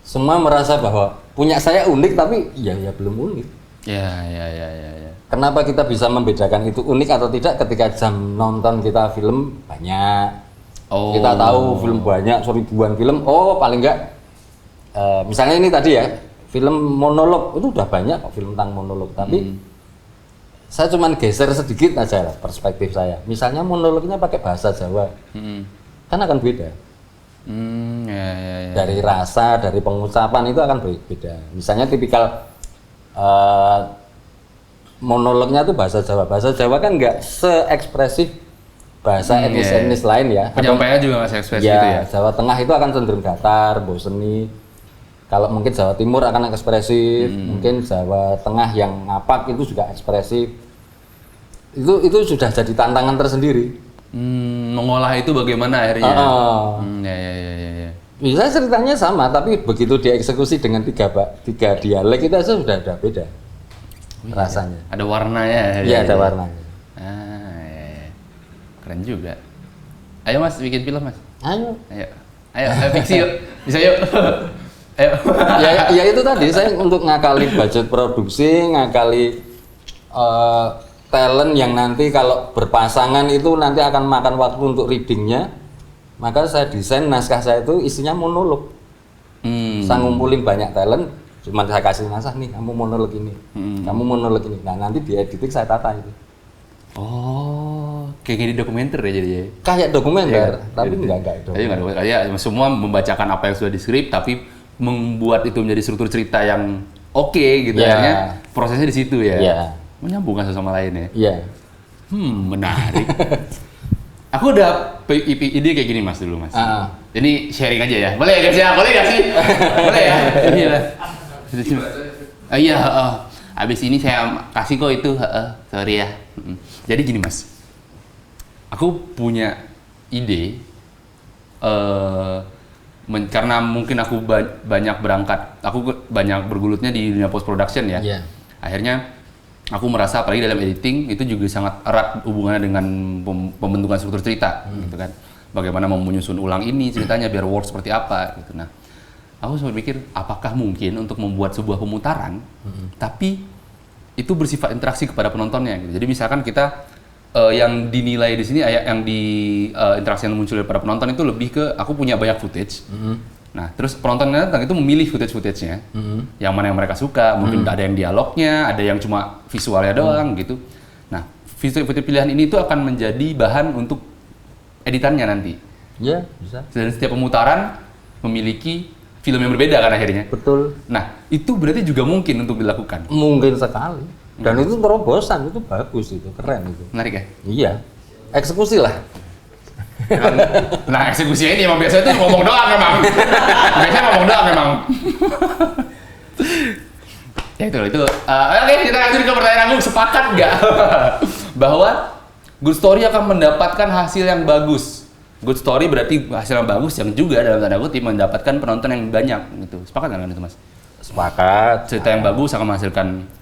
Semua merasa bahwa punya saya unik, tapi ya belum unik. Ya. Kenapa kita bisa membedakan itu unik atau tidak ketika jam nonton kita film banyak. Kita tahu film banyak, ribuan film. Paling enggak misalnya ini tadi ya, film monolog itu udah banyak kok film tentang monolog, tapi saya cuman geser sedikit aja lah perspektif saya. Misalnya monolognya pakai bahasa Jawa, kan akan beda. Dari rasa, dari pengucapan itu akan beda. Misalnya tipikal monolognya itu bahasa Jawa. Bahasa Jawa kan nggak se-ekspresif bahasa etnis-etnis lain ya. Penyampaiannya juga nggak se-ekspresif ya, gitu ya. Jawa Tengah itu akan cenderung datar, boseni. Kalau mungkin Jawa Timur akan ekspresif, mungkin Jawa Tengah yang ngapak itu juga ekspresif. Itu sudah jadi tantangan tersendiri. Mengolah itu bagaimana akhirnya? Ya. Bisa ceritanya sama, tapi begitu dieksekusi dengan tiga dialek itu aja sudah ada beda rasanya. Ada warnanya. Iya, ada warnanya. Ya. Keren juga. Ayo Mas, bikin film Mas. Ayo, fiksi yuk. Bisa yuk. Ayo. ya itu tadi saya untuk ngakali budget produksi, ngakali talent yang nanti kalau berpasangan itu nanti akan makan waktu untuk readingnya, maka saya desain naskah saya itu isinya monolog. Saya ngumpulin banyak talent, cuma saya kasih naskah nih, kamu monolog ini, kamu monolog ini. Nah nanti di editing saya tata itu. Kayak gini dokumenter ya jadi. Kayak dokumenter, tapi enggak dokumenter. Ya, semua membacakan apa yang sudah di skrip, tapi membuat itu menjadi struktur cerita yang oke gitu. Akhirnya prosesnya di situ ya. Menyambungkan satu sama lain ya. Iya. Menarik. Aku udah ide kayak gini Mas dulu Mas. Ini sharing aja ya. Boleh gak sih? Boleh ya? Iya. Iya. Abis ini saya kasih kok itu. Sorry ya. Jadi gini Mas. Aku punya ide. Karena mungkin aku banyak berangkat, aku banyak bergulutnya di dunia post production ya. Akhirnya aku merasa apalagi dalam editing itu juga sangat erat hubungannya dengan pembentukan struktur cerita, gitu kan. Bagaimana menyusun ulang ini ceritanya biar work seperti apa, gitu. Nah, aku sempat pikir apakah mungkin untuk membuat sebuah pemutaran, tapi itu bersifat interaksi kepada penontonnya. Gitu. Jadi misalkan kita yang dinilai di sini, yang di interaksi yang muncul dari para penonton itu lebih ke aku punya banyak footage. Nah, terus penonton datang itu memilih footage-nya, yang mana yang mereka suka. Mungkin ada yang dialognya, ada yang cuma visualnya doang gitu. Nah, footage pilihan ini tuh akan menjadi bahan untuk editannya nanti. Iya, bisa. Dan setiap pemutaran memiliki film yang berbeda kan akhirnya. Betul. Nah, itu berarti juga mungkin untuk dilakukan. Mungkin sekali. Dan itu terobosan, itu bagus, itu keren itu. Menarik ya? Iya. Eksekusi lah. Nah, eksekusinya ini emang biasanya tuh ngomong doang emang. Biasanya ngomong doang emang. Ya itu. Oke, kita lanjut ke pertanyaan aku. Sepakat nggak bahwa good story akan mendapatkan hasil yang bagus? Good story berarti hasil yang bagus yang juga dalam tanda kutip mendapatkan penonton yang banyak gitu. Sepakat nggak itu Mas? Sepakat. Cerita yang bagus akan menghasilkan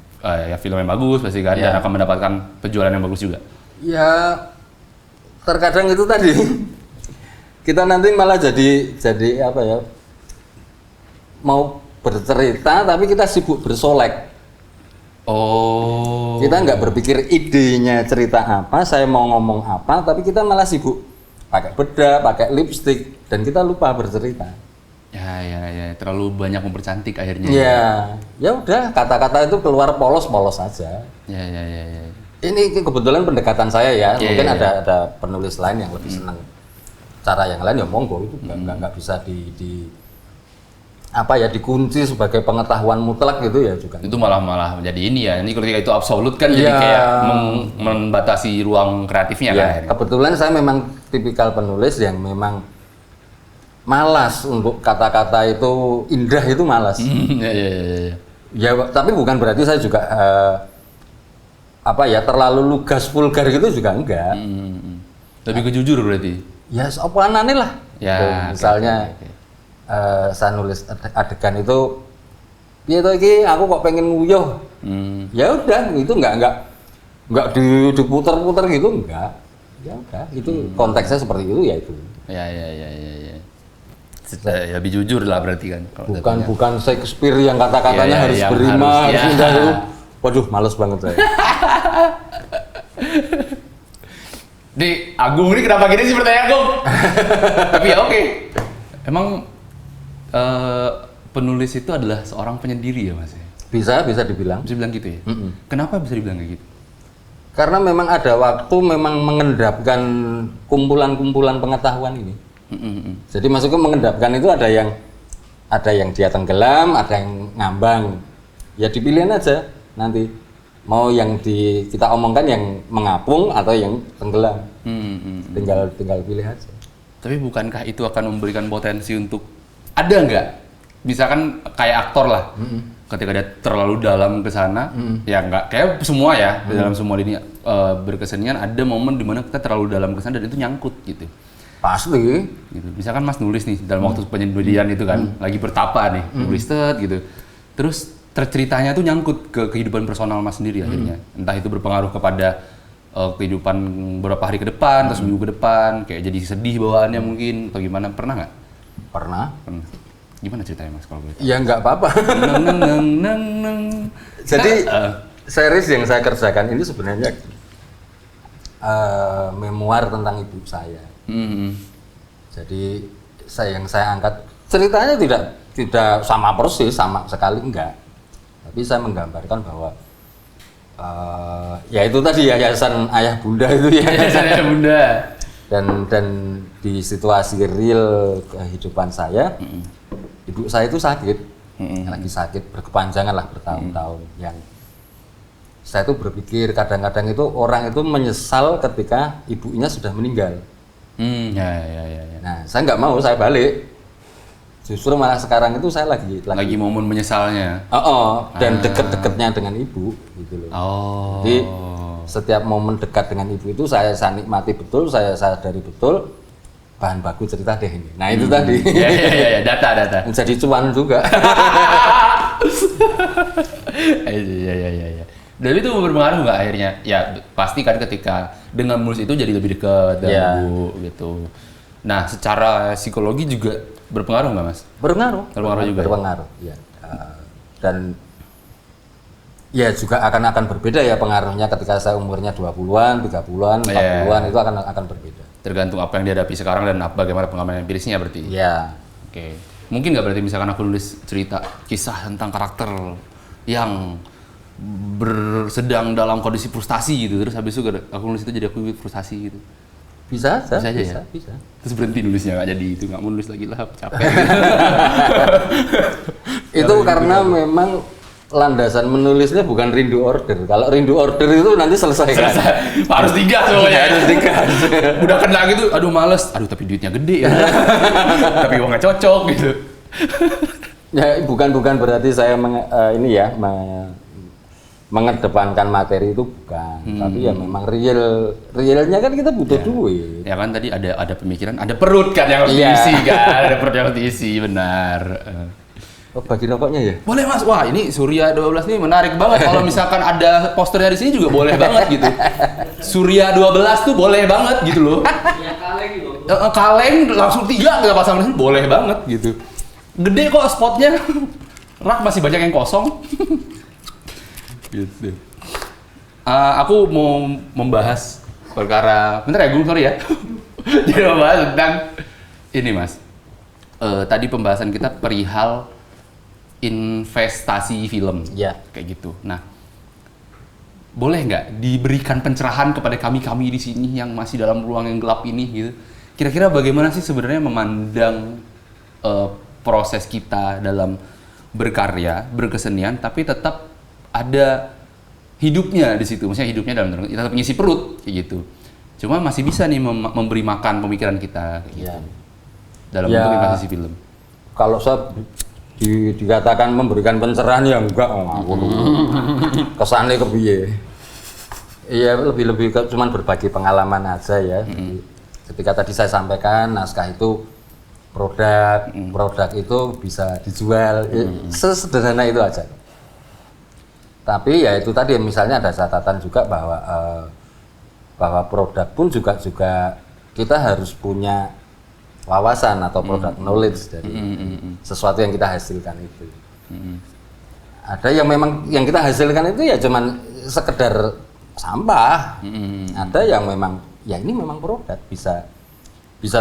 film yang bagus pasti kan, dan akan mendapatkan penjualan yang bagus juga. Ya, terkadang itu tadi kita nanti malah jadi apa ya, mau bercerita tapi kita sibuk bersolek. Kita nggak berpikir idenya cerita apa, saya mau ngomong apa, tapi kita malah sibuk pakai bedak, pakai lipstick, dan kita lupa bercerita. Ya, terlalu banyak mempercantik akhirnya. Ya udah, kata-kata itu keluar polos-polos saja. Ya. Ini kebetulan pendekatan saya ya. Mungkin ada penulis lain yang lebih senang cara yang lain, ya monggo, itu nggak bisa dikunci sebagai pengetahuan mutlak gitu ya juga. Itu malah jadi ini ya. Ini ketika itu absolut kan jadi kayak membatasi ruang kreatifnya kan. Kebetulan saya memang tipikal penulis yang memang malas untuk kata-kata itu indah, itu malas. Ya, tapi bukan berarti saya juga terlalu lugas vulgar gitu juga enggak. Lebih kejujur berarti. Ya, apa anane lah. Ya, misalnya saya nulis adegan itu, piye to iki aku kok pengen nguyuh. Ya udah, itu enggak Nggak diputer-puter gitu, enggak. Ya udah, itu konteksnya seperti itu ya itu. Ya. Ya lebih jujur lah berarti kan. Bukan Shakespeare yang kata-katanya harus berima, harus indah itu. Waduh, males banget saya. Agung ini kenapa gini sih pertanyaan Agung? Tapi ya oke. Emang penulis itu adalah seorang penyendiri ya Mas? Bisa dibilang. Bisa bilang gitu ya? Kenapa bisa dibilang kayak gitu? Karena memang ada waktu memang mengendapkan kumpulan-kumpulan pengetahuan ini. Jadi maksudnya mengendapkan itu ada yang dia tenggelam, ada yang ngambang. Ya dipilihin aja nanti mau yang kita omongkan yang mengapung atau yang tenggelam. Tinggal pilih aja. Tapi bukankah itu akan memberikan potensi untuk ada nggak? Misalkan kayak aktor lah. Ketika dia terlalu dalam ke sana, ya nggak kayak semua ya dalam semua ini berkesenian ada momen dimana kita terlalu dalam ke sana dan itu nyangkut gitu. Pasti. Gitu. Misalkan Mas nulis nih dalam waktu penyendirian itu kan lagi bertapa nih, nulis gitu. Terus ceritanya tuh nyangkut ke kehidupan personal Mas sendiri akhirnya. Entah itu berpengaruh kepada kehidupan beberapa hari ke depan, atau seminggu ke depan, kayak jadi sedih bawaannya mungkin atau gimana, pernah nggak? Pernah. Gimana ceritanya Mas kalau boleh tahu? Ya nggak apa-apa. Jadi series yang saya kerjakan ini sebenarnya memoir tentang ibu saya. Jadi yang saya angkat ceritanya tidak sama persis, sama sekali enggak. Tapi saya menggambarkan bahwa ya itu tadi yayasan ayah bunda itu ya. Yayasan ayah bunda. Dan di situasi real kehidupan saya, ibu saya itu sakit, lagi sakit berkepanjangan lah bertahun-tahun. Yang saya tuh berpikir kadang-kadang itu orang itu menyesal ketika ibunya sudah meninggal. Ya. Nah, saya nggak mau, saya balik. Justru malah sekarang itu saya lagi momen menyesalnya. Dan deket-deketnya dengan ibu, gitu loh. Jadi setiap momen dekat dengan ibu itu saya nikmati betul, saya sadari betul bahan baku cerita deh ini. Nah itu tadi. Ya, data. Jadi cuan juga. Iya. Dan itu berpengaruh nggak akhirnya? Ya pasti kan ketika dengan mulus itu jadi lebih dekat dengan ibu gitu. Nah secara psikologi juga berpengaruh nggak Mas? Berpengaruh juga. Berpengaruh, ya. Dan ya juga akan berbeda ya pengaruhnya ketika saya umurnya 20-an, 30-an, 40-an itu akan berbeda. Tergantung apa yang dihadapi sekarang dan bagaimana pengalaman empirisnya berarti. Iya. Oke. Mungkin nggak berarti misalkan aku nulis cerita kisah tentang karakter yang sedang dalam kondisi frustasi gitu, terus habis itu aku nulis itu jadi aku frustasi gitu. Bisa aja ya? Bisa. Terus berhenti nulisnya, nggak jadi itu, nggak mau nulis lagi lah, capek. Itu karena memang landasan menulisnya bukan rindu order. Kalau rindu order itu nanti selesai. Harus digas pokoknya. Harus digas. Udah kena gitu, aduh males. Aduh tapi duitnya gede ya. Tapi uangnya cocok gitu. Ya bukan berarti saya mengedepankan materi itu bukan. Tapi ya memang realnya kan kita butuh duit. Ya kan tadi ada pemikiran, ada perut kan yang harus diisi kan. Ada perut yang harus diisi, benar. Oh, bagi rokoknya ya? Boleh Mas, wah ini Surya 12 nih menarik banget. Kalau misalkan ada posternya di sini juga boleh banget gitu. Surya 12 tuh boleh banget gitu loh. Ya kaleng gitu. Kaleng langsung 3 kita pasang di sini boleh banget gitu. Gede kok spotnya. Rak masih banyak yang kosong. Gitu. Aku mau membahas perkara, bentar ya Gung, sorry ya. Jadi membahas tentang ini Mas. Tadi pembahasan kita perihal investasi film, kayak gitu. Nah, boleh nggak diberikan pencerahan kepada kami di sini yang masih dalam ruang yang gelap ini, gitu? Kira-kira bagaimana sih sebenarnya memandang proses kita dalam berkarya, berkesenian, tapi tetap ada hidupnya di situ, maksudnya hidupnya dalam tetap mengisi perut, kayak gitu. Cuma masih bisa nih memberi makan pemikiran kita, kayak gitu. Dalam bentuk investasi film. Kalau saya dikatakan memberikan pencerahan ya enggak, aku kesannya kepiye. Iya, lebih cuman berbagi pengalaman aja ya. Ketika tadi saya sampaikan naskah itu produk itu bisa dijual, sesederhana itu aja. Tapi ya itu tadi misalnya ada catatan juga bahwa produk pun juga kita harus punya wawasan atau produk knowledge dari sesuatu yang kita hasilkan itu. Ada yang memang yang kita hasilkan itu ya cuman sekedar sampah. Ada yang memang ya ini memang produk bisa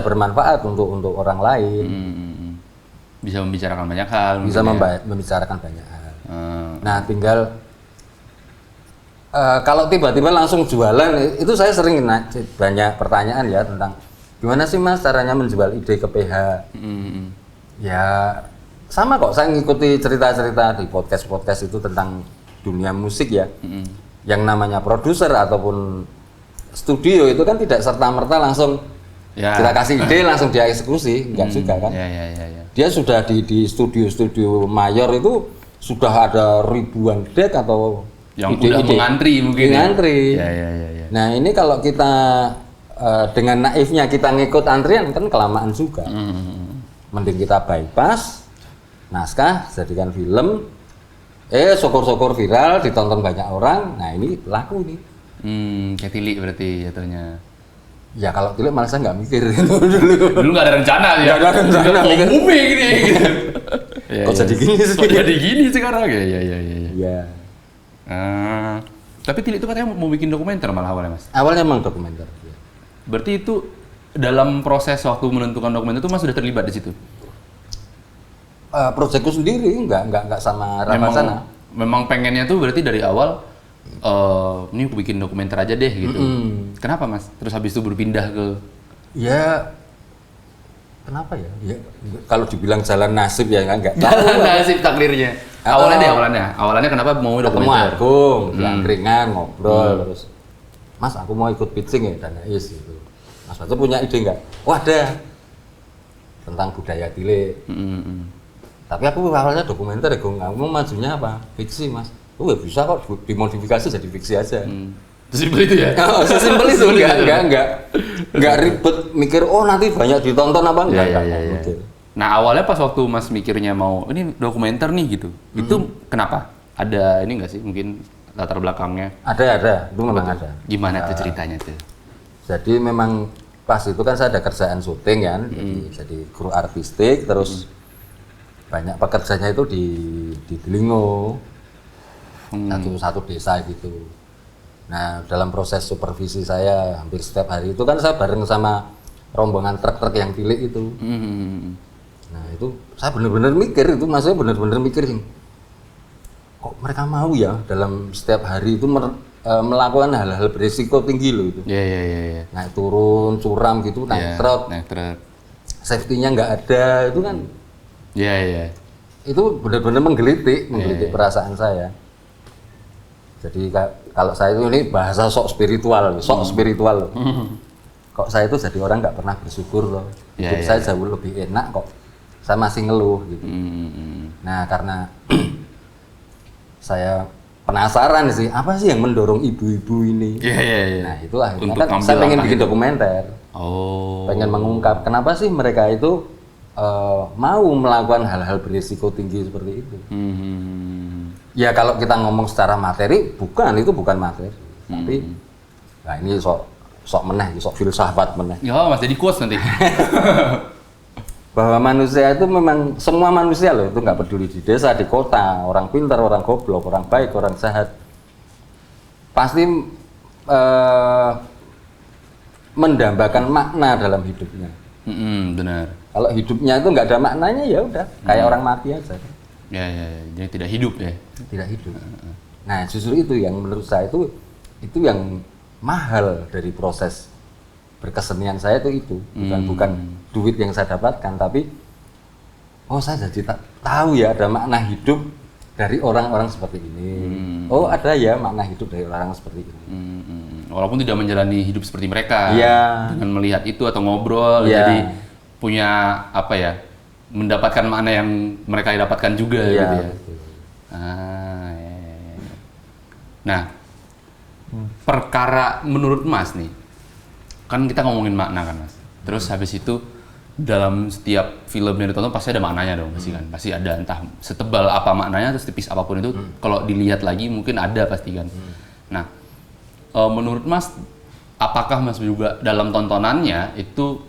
bermanfaat untuk orang lain. Bisa membicarakan banyak hal. Bisa membicarakan banyak hal. Nah, tinggal kalau tiba-tiba langsung jualan, itu saya sering banyak pertanyaan ya tentang gimana sih Mas caranya menjual ide ke PH. Ya sama kok, saya ngikuti cerita-cerita di podcast itu tentang dunia musik ya. Yang namanya produser ataupun studio itu kan tidak serta-merta langsung kita kasih ide langsung dia eksekusi, enggak juga kan. Dia sudah di studio mayor itu sudah ada ribuan deck atau yang udah mengantri mungkin. Mengantri. Nah, ini kalau kita dengan naifnya kita ngikut antrian kan kelamaan juga. Mending kita bypass naskah, jadikan film. Syukur-syukur viral, ditonton banyak orang. Nah, ini laku nih. Kayak Tilik berarti jatuhnya. Ya kalau Tilik malah saya nggak mikir dulu nggak ada rencana ya. Nggak ada rencana. Bumi gini. Kok jadi gini sih? Kok jadi gini sekarang ya. Tapi Tilik itu katanya mau bikin dokumenter malah awalnya Mas. Awalnya memang dokumenter. Ya. Berarti itu dalam proses waktu menentukan dokumenter itu Mas sudah terlibat di situ? Proyekku sendiri nggak sama Ramasana. Memang pengennya tuh berarti dari awal ini aku bikin dokumenter aja deh gitu. Kenapa Mas? Terus habis itu berpindah ke? Ya kenapa ya? Ya kalau dibilang jalan nasib ya nggak tahu. Nasib takdirnya. Awalnya kenapa mau dokumenter? Ketemu Agung, angkringan ngobrol terus. Mas aku mau ikut pitching ya dan gitu. Mas Batu punya ide nggak? Wah ada tentang budaya Tilik. Tapi aku awalnya dokumenter ya, Gung. Aku mau majunya apa? Fiksi Mas. Ya bisa kok dimodifikasi jadi fiksi aja. Sesimpel itu ya? Sesimpel itu enggak ribet mikir nanti banyak ditonton apa enggak. Nah awalnya pas waktu Mas mikirnya mau ini dokumenter nih gitu, itu kenapa? Ada ini nggak sih mungkin latar belakangnya? Ada, itu memang ada. Gimana tuh ceritanya tuh? Jadi memang pas itu kan saya ada kerjaan syuting kan, jadi kru artistik terus banyak pekerjanya itu di Delingo. Satu desa gitu. Nah dalam proses supervisi saya hampir setiap hari itu kan saya bareng sama rombongan truk-truk yang Tilik itu. Nah itu saya benar-benar mikir itu, maksudnya benar-benar mikir kok mereka mau ya dalam setiap hari itu melakukan hal-hal berisiko tinggi loh itu. Naik turun, curam gitu, naik truk. Safety-nya nggak ada itu kan. Itu benar-benar menggelitik perasaan saya. Jadi kalau saya itu ini bahasa sok spiritual. Kok saya itu jadi orang nggak pernah bersyukur loh. Hidup saya jauh lebih enak kok. Saya masih ngeluh gitu. Nah karena saya penasaran sih apa sih yang mendorong ibu-ibu ini. Nah itu akhirnya kan saya pengen bikin dokumenter. Pengen mengungkap kenapa sih mereka itu mau melakukan hal-hal berisiko tinggi seperti itu. Ya kalau kita ngomong secara materi, itu bukan materi. Tapi, nah ini sok meneh, sok filsafat meneh. Ya, Mas jadi quotes nanti. Bahwa manusia itu memang semua manusia loh, itu nggak peduli di desa, di kota, orang pintar, orang goblok, orang baik, orang jahat, pasti mendambakan makna dalam hidupnya. Benar. Kalau hidupnya itu nggak ada maknanya ya udah kayak orang mati aja. Jadi tidak hidup ya. Tidak hidup. Nah justru itu yang menurut saya itu yang mahal dari proses berkesenian saya itu bukan duit yang saya dapatkan, tapi saya jadi tahu ya ada makna hidup dari orang-orang seperti ini. Ada ya makna hidup dari orang seperti ini. Walaupun tidak menjalani hidup seperti mereka, dengan melihat itu atau ngobrol, jadi punya mendapatkan makna yang mereka dapatkan juga gitu ya. Nah, perkara menurut Mas nih, kan kita ngomongin makna kan Mas. Terus habis itu dalam setiap film yang ditonton pasti ada maknanya dong, pasti kan. Pasti ada, entah setebal apa maknanya atau setipis apapun itu, kalau dilihat lagi mungkin ada pasti kan. Nah, menurut Mas, apakah Mas juga dalam tontonannya itu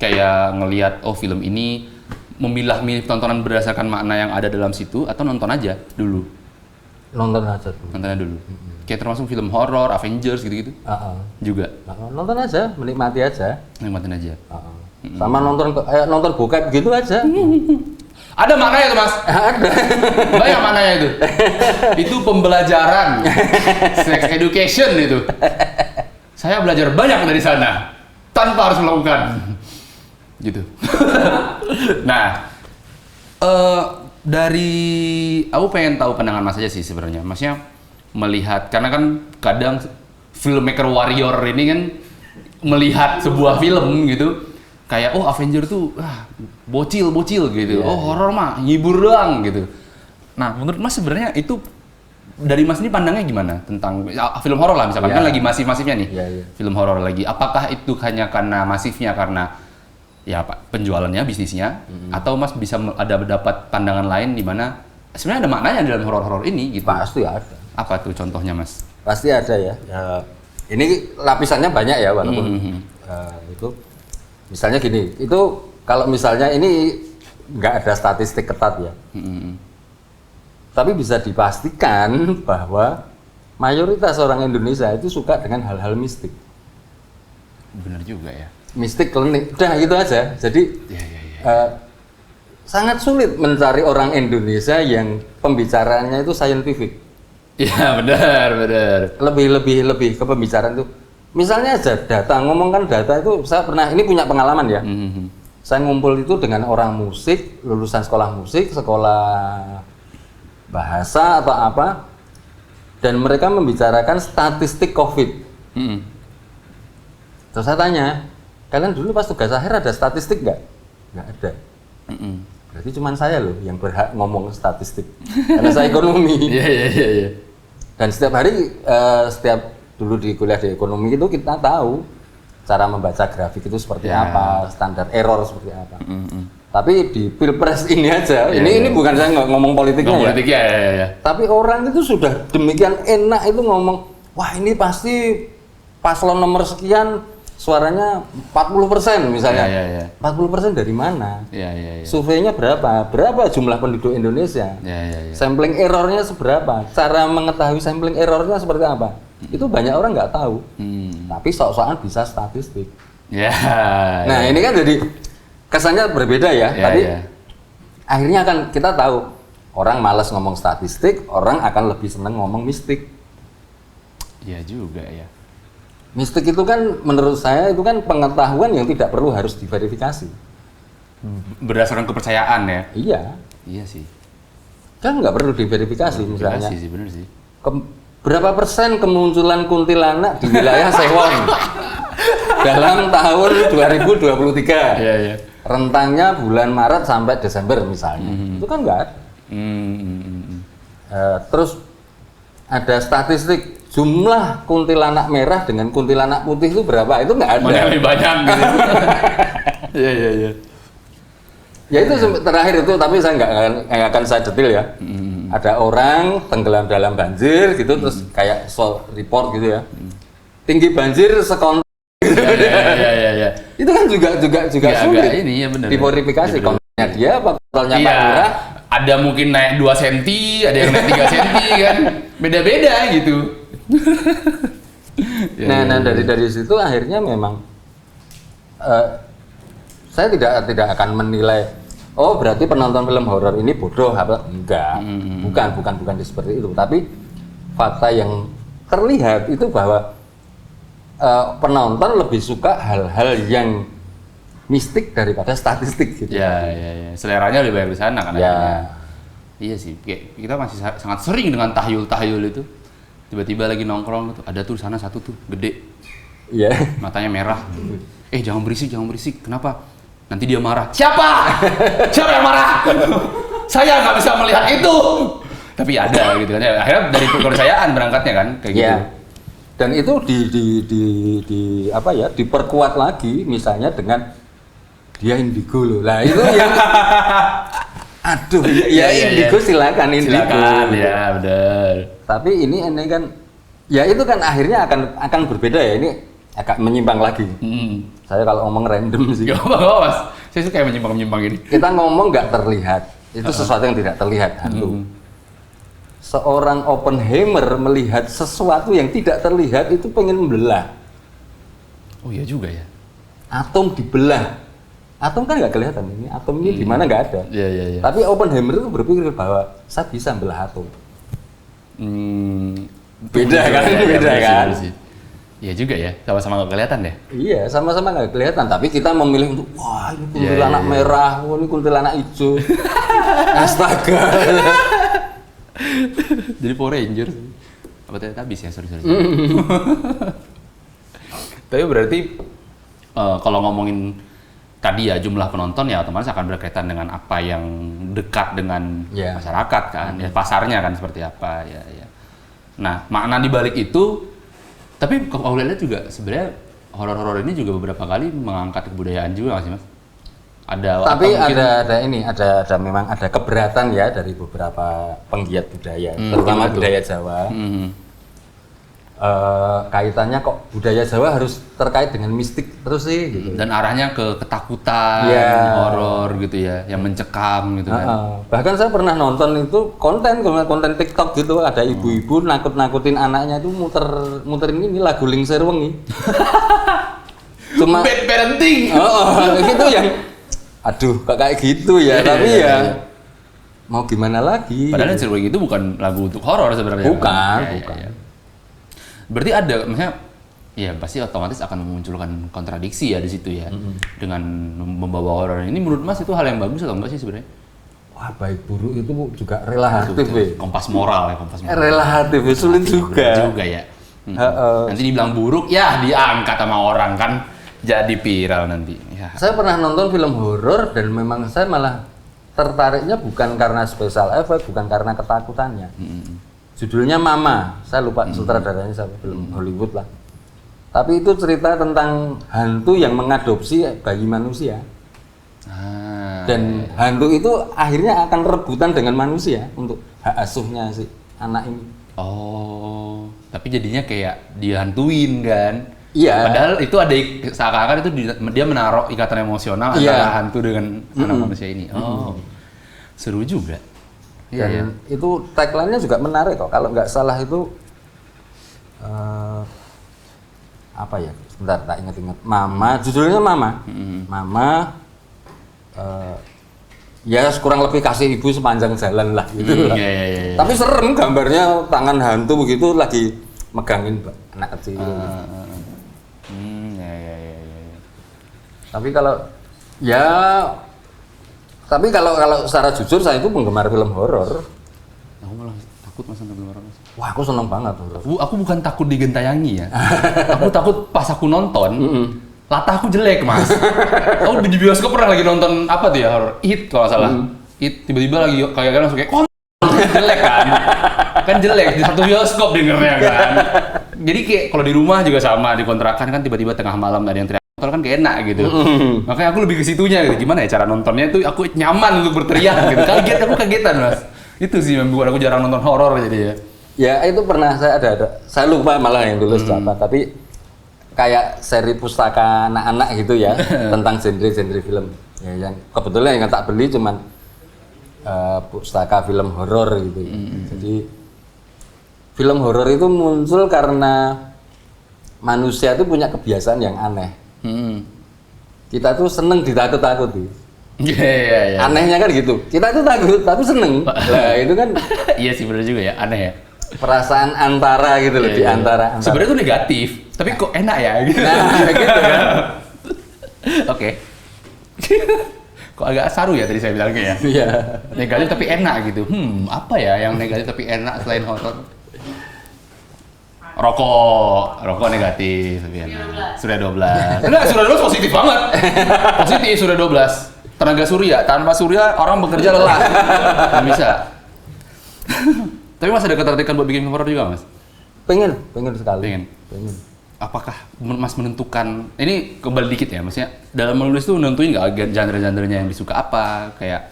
kayak ngelihat film ini memilah-milih tontonan berdasarkan makna yang ada dalam situ, atau nonton aja dulu? Nonton aja dulu. Nontonnya dulu. Kayak termasuk film horor, Avengers gitu-gitu. Juga. Nonton aja, menikmati aja. Nikmatin aja. Sama nonton bokep gitu aja. Ada maknanya tuh Mas? Ada. Banyak maknanya itu. Itu pembelajaran. Sex education itu. Saya belajar banyak dari sana. Tanpa harus melakukan. Gitu. Nah, aku pengen tahu pandangan Mas aja sih sebenarnya. Masnya melihat, karena kan kadang filmmaker warrior ini kan melihat sebuah film gitu, kayak Avenger tuh bocil gitu. Horor mah ngibur doang gitu. Nah, menurut Mas sebenarnya itu dari Mas ini pandangnya gimana tentang film horor lah misalkan, kan lagi masif-masifnya nih. Film horor lagi. Apakah itu hanya karena masifnya karena ya Pak penjualannya, bisnisnya, atau Mas bisa dapat pandangan lain di mana sebenarnya ada maknanya dalam horor-horor ini gitu? Pasti ada. Apa tuh contohnya Mas? Pasti ada ya. Ini lapisannya banyak ya, walaupun itu misalnya gini, itu kalau misalnya ini nggak ada statistik ketat ya, tapi bisa dipastikan bahwa mayoritas orang Indonesia itu suka dengan hal-hal mistik. Benar juga ya. Mistik, klinik, udah gitu aja. Jadi sangat sulit mencari orang Indonesia yang pembicaraannya itu scientific. Iya benar. Lebih ke pembicaraan itu. Misalnya aja data, ngomongkan data itu, saya pernah, ini punya pengalaman ya. Saya ngumpul itu dengan orang musik, lulusan sekolah musik, sekolah bahasa atau apa, dan mereka membicarakan statistik COVID. Terus saya tanya, kalian dulu pas tugas akhir ada statistik nggak? Nggak ada. Berarti cuma saya loh yang berhak ngomong statistik, karena saya ekonomi. Iya. Dan setiap hari, setiap dulu di kuliah di ekonomi itu kita tahu cara membaca grafik itu seperti apa, standar error seperti apa. Tapi di pilpres ini aja, ini bukan saya ngomong politiknya ya. Tapi orang itu sudah demikian enak itu ngomong, wah ini pasti paslon nomor sekian suaranya 40% misalnya. 40% dari mana? Surveinya berapa? Berapa jumlah penduduk Indonesia? Sampling errornya seberapa? Cara mengetahui sampling errornya seperti apa? Itu banyak orang nggak tahu. Tapi sok-sokan bisa statistik. Nah ini kan jadi kesannya berbeda ya. Tapi akhirnya akan kita tahu orang malas ngomong statistik, orang akan lebih senang ngomong mistik. Iya juga ya. Mistik itu kan menurut saya itu kan pengetahuan yang tidak perlu harus diverifikasi. Berdasarkan kepercayaan ya? Iya sih. Kan nggak perlu diverifikasi misalnya. Sih, bener sih. Berapa persen kemunculan kuntilanak di wilayah Sewon dalam tahun 2023? Iya. Rentangnya bulan Maret sampai Desember misalnya. Itu kan nggak ada. Terus ada statistik jumlah kuntilanak merah dengan kuntilanak putih itu berapa? Itu nggak ada. Mana lebih banyak gitu. Iya. Ya itu terakhir itu, tapi saya nggak akan saya detail ya. Ada orang tenggelam dalam banjir gitu, terus kayak report gitu ya. Tinggi banjir sekon. Iya. Itu kan juga sulit. Ini ya benar. Diverifikasi kontennya dia apa kontennya Pak Lurah? Ada mungkin naik 2 cm, ada yang naik 3 cm kan. Beda-beda gitu. Nah, dari situ akhirnya memang saya tidak akan menilai, oh berarti penonton film horor ini bodoh apa enggak. Bukan seperti itu, tapi fakta yang terlihat itu bahwa penonton lebih suka hal-hal yang mistik daripada statistik gitu. Ya. Seleranya lebih banyak di sana kan akhirnya. Iya sih, kayak kita masih sangat sering dengan tahyul itu. Tiba-tiba lagi nongkrong tuh, ada tuh di sana satu tuh gede. Iya. Matanya merah. Jangan berisik. Kenapa? Nanti dia marah. Siapa yang marah? Saya nggak bisa melihat itu. Tapi ada gitu kan. Akhirnya dari kepercayaan berangkatnya kan kayak gitu. Dan itu diperkuat lagi misalnya dengan dia indigo loh. Lah itu yang aduh ya indigo silakan indigo. Silakan ya, benar. Tapi ini kan ya itu kan akhirnya akan berbeda ya, ini agak menyimpang lagi. Saya kalau ngomong random sih. Gak apa-apa Mas, saya suka yang menyimpang-menyimpang ini. Kita ngomong nggak terlihat, itu sesuatu yang tidak terlihat, hantu. Seorang Oppenheimer melihat sesuatu yang tidak terlihat itu pengen membelah. Oh iya juga ya. Atom dibelah. Atom kan nggak kelihatan, ini atom ini di mana nggak ada. Iya. Tapi Oppenheimer itu berpikir bahwa saya bisa membelah atom. Beda kan? Iya juga ya, sama-sama nggak kelihatan ya. Iya, sama-sama nggak kelihatan. Tapi kita memilih untuk wah ini kuntilanak merah, wah ini kuntilanak hijau. Astaga. Jadi Power Ranger. Apa Teletubbies ya? Sorry. Tapi berarti kalau ngomongin tadi ya jumlah penonton ya otomatis akan berkaitan dengan apa yang dekat dengan masyarakat kan, ya pasarnya kan seperti apa ya. Nah makna di balik itu, tapi kalau lihat juga sebenarnya horor-horor ini juga beberapa kali mengangkat kebudayaan juga nggak sih Mas? Tapi ada memang ada keberatan ya dari beberapa penggiat budaya, terutama budaya Jawa. Kaitannya kok budaya Jawa harus terkait dengan mistik terus sih gitu. Dan arahnya ke ketakutan, horor gitu ya, yang mencekam gitu kan. Bahkan saya pernah nonton itu konten TikTok gitu, ada ibu-ibu nakut-nakutin anaknya itu muterin ini lagu Lingsir Wengi. Cuma bad parenting. Gitu yang aduh kok kayak gitu ya, tapi ya mau gimana lagi. Padahal Lingsir Wengi itu bukan lagu untuk horor sebenarnya. Bukan. Berarti ada, maksudnya, ya pasti otomatis akan memunculkan kontradiksi ya di situ ya, dengan membawa horor ini. Menurut Mas itu hal yang bagus atau enggak sih sebenarnya? Wah baik buruk itu juga relatif ya. Kompas moral. Relatif, sulit juga. Ya. Nanti dibilang buruk, ya diangkat sama orang kan, jadi viral nanti. Ya. Saya pernah nonton film horor dan memang saya malah tertariknya bukan karena special effect, bukan karena ketakutannya. Judulnya Mama, saya lupa sutradaranya siapa, film Hollywood lah. Tapi itu cerita tentang hantu yang mengadopsi bayi manusia. Dan hantu itu akhirnya akan rebutan dengan manusia untuk hak asuhnya si anak ini. Oh, tapi jadinya kayak dihantuin kan? Iya. Padahal itu ada seakan-akan itu dia menaruh ikatan emosional antara hantu dengan anak manusia ini. Oh, seru juga. Dan itu tagline-nya juga menarik kok. Kalau nggak salah itu apa ya? Sebentar, tak ingat-ingat. Mama, judulnya Mama. Mama ya kurang lebih kasih ibu sepanjang jalan lah gitu. Tapi serem gambarnya, tangan hantu begitu lagi megangin anak kecil. Tapi kalau secara jujur saya itu penggemar film horor. Aku malah takut Mas nonton film horor. Wah, aku seneng banget horor. Aku bukan takut digentayangi ya. Aku takut pas aku nonton, latah aku jelek Mas. Aku di bioskop pernah lagi nonton apa tuh ya horor? It kalau nggak salah. It tiba-tiba lagi kayak langsung kayak jelek kan? Kan jelek di satu bioskop dengernya kan. Jadi kayak kalau di rumah juga sama, di kontrakan kan tiba-tiba tengah malam ada yang teriak motor kan kayak enak gitu. Makanya aku lebih ke situnya gitu. Gimana ya cara nontonnya tuh aku nyaman untuk berteriak gitu. Aku kagetan Mas. Itu sih yang membuat aku jarang nonton horor jadi ya. Ya itu pernah saya ada. Saya lupa malah yang tulis apa, tapi kayak seri pustaka anak-anak gitu ya tentang genre-genre film. Ya yang kebetulan yang tak beli cuman pustaka film horor gitu. Jadi film horor itu muncul karena manusia itu punya kebiasaan yang aneh. Kita tuh seneng ditakut-takuti. Anehnya kan gitu. Kita tuh takut tapi seneng. Nah itu kan. Iya sih benar juga ya, aneh ya. Perasaan antara gitu loh, di antara. Sebenarnya itu negatif, tapi kok enak ya gitu. Nah gitu kan. Oke. Kok agak saru ya tadi saya bilangnya ya. Iya. Negatif tapi enak gitu. Apa ya yang negatif tapi enak selain horor? Rokok negatif tapi enak. Surya 12. Enggak, Surya 12 positif banget. Positif Surya 12. Tenaga surya, tanpa surya orang bekerja lelah. Nggak bisa. Tapi Mas ada ketertarikan buat bikin film horor juga Mas? Pengen sekali. Pengen. apakah Mas menentukan, ini kembali dikit ya, maksudnya dalam menulis tuh nentuin nggak genre-genrenya yang disuka apa, kayak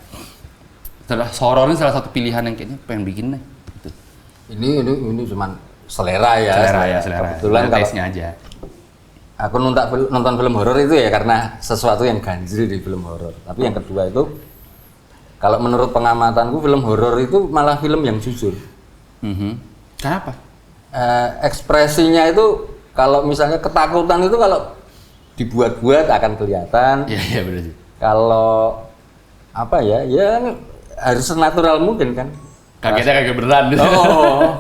horor ini salah satu pilihan yang kayaknya pengen bikin deh. Gitu. Ini cuman selera ya. Selera. Kebetulan kalau taste-nya aja. aku nonton film horor itu ya karena sesuatu yang ganjil di film horor. Tapi yang kedua itu, kalau menurut pengamatanku film horor itu malah film yang jujur. Kenapa? Ekspresinya itu kalau misalnya ketakutan itu kalau dibuat-buat akan kelihatan. Iya benar sih. Kalau apa ya harus senatural mungkin kan. Kagetnya kaget beneran. Oh.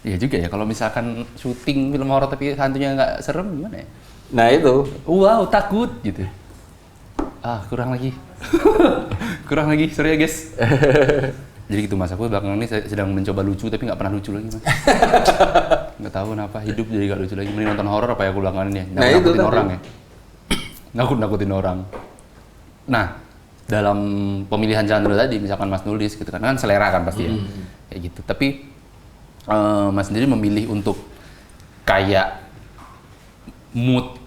Iya juga ya, kalau misalkan syuting film horor tapi hantunya nggak serem gimana ya? Nah itu. Wow, takut gitu. Kurang lagi. Kurang lagi, sorry ya guys. Jadi gitu Mas, aku belakangan ini sedang mencoba lucu tapi nggak pernah lucu lagi Mas. Nggak tahu kenapa, hidup jadi nggak lucu lagi. Mending nonton horor apa ya aku belakangan ini ya? Nakutin orang ya. Nakutin orang. Nah, dalam pemilihan genre tadi, misalkan Mas nulis gitu kan selera kan pasti ya. Kayak gitu, tapi Mas sendiri memilih untuk kayak mood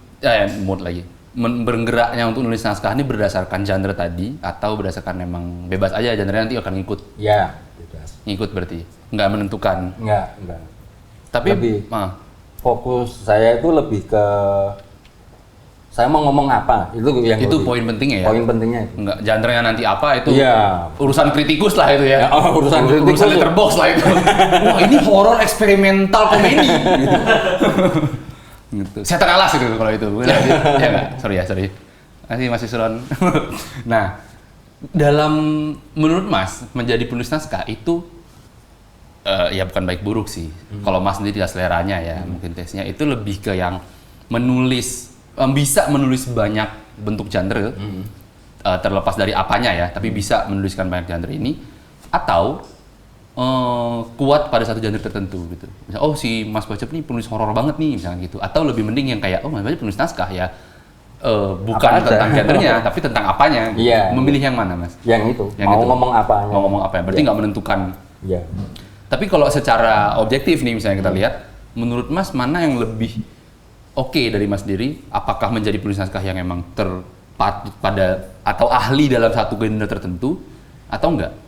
lagi bergeraknya untuk nulis naskah ini berdasarkan genre tadi atau berdasarkan memang bebas aja genre nanti akan ngikut? Ya, bebas. Ngikut berarti? Nggak menentukan? Enggak. Tapi fokus saya itu lebih ke saya mau ngomong apa, itu yang itu poin pentingnya ya? Poin pentingnya itu. Enggak, genre-nya nanti apa itu urusan kritikus lah itu ya? Urusan kritikus. Urusan letterbox lah itu. Wah ini horor eksperimental komedi. Gitu. Setan alas itu kalau itu. Ya nggak? Sorry. Masih Mas Yusron. Nah, menurut Mas, menjadi penulis naskah itu ya bukan baik buruk sih. Kalau Mas sendiri tidak seleranya ya, mungkin tesnya itu lebih ke yang bisa menulis banyak bentuk genre, terlepas dari apanya ya, tapi bisa menuliskan banyak genre ini, atau kuat pada satu genre tertentu gitu. Misal, si Mas Bacep nih penulis horor banget nih, misalnya gitu. Atau lebih mending yang kayak, Mas Bacep penulis naskah ya, bukan tentang genrenya, tapi tentang apanya. Gitu. Iya. Memilih yang mana Mas? Yang itu, yang ngomong apa. Mau ngomong apa, berarti nggak menentukan. Iya. Tapi kalau secara objektif nih misalnya kita lihat, menurut Mas mana yang lebih oke dari Mas sendiri? Apakah menjadi penulis naskah yang emang terpatut pada atau ahli dalam satu genre tertentu atau enggak?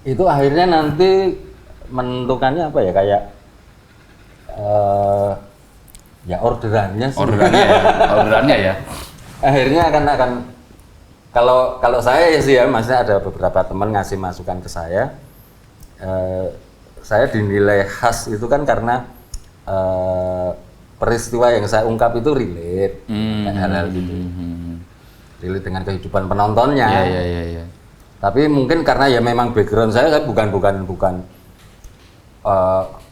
Itu akhirnya nanti menentukannya apa ya, kayak orderannya ya. Akhirnya akan kalau saya sih ya, maksudnya ada beberapa teman ngasih masukan ke saya. Saya dinilai khas itu kan karena peristiwa yang saya ungkap itu relate, hal-hal gitu, relate dengan kehidupan penontonnya. Iya. Tapi mungkin karena ya memang background saya bukan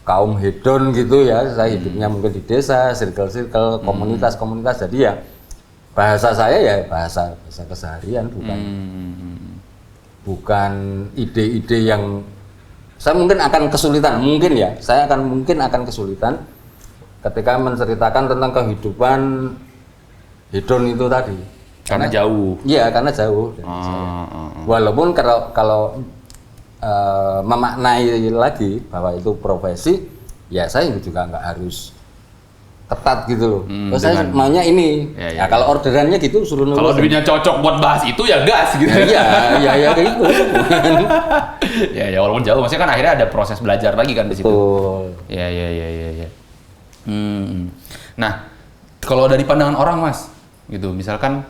kaum hedon gitu ya, saya hidupnya mungkin di desa, circle komunitas, jadi ya bahasa saya ya bahasa keseharian, bukan ide-ide yang saya mungkin akan kesulitan, saya akan kesulitan ketika menceritakan tentang kehidupan hedon itu tadi. Karena jauh. Iya, karena jauh dari saya. Walaupun kalau memaknai lagi bahwa itu profesi, ya saya juga nggak harus ketat gitu loh. Saya maunya ini. Ya, kalau orderannya gitu suruh nulis. Kalau duitnya cocok buat bahas itu ya gas gitu. Iya kayak gitu. ya walaupun jauh, maksudnya kan akhirnya ada proses belajar lagi kan di situ. Iya. Nah, kalau dari pandangan orang Mas, gitu, misalkan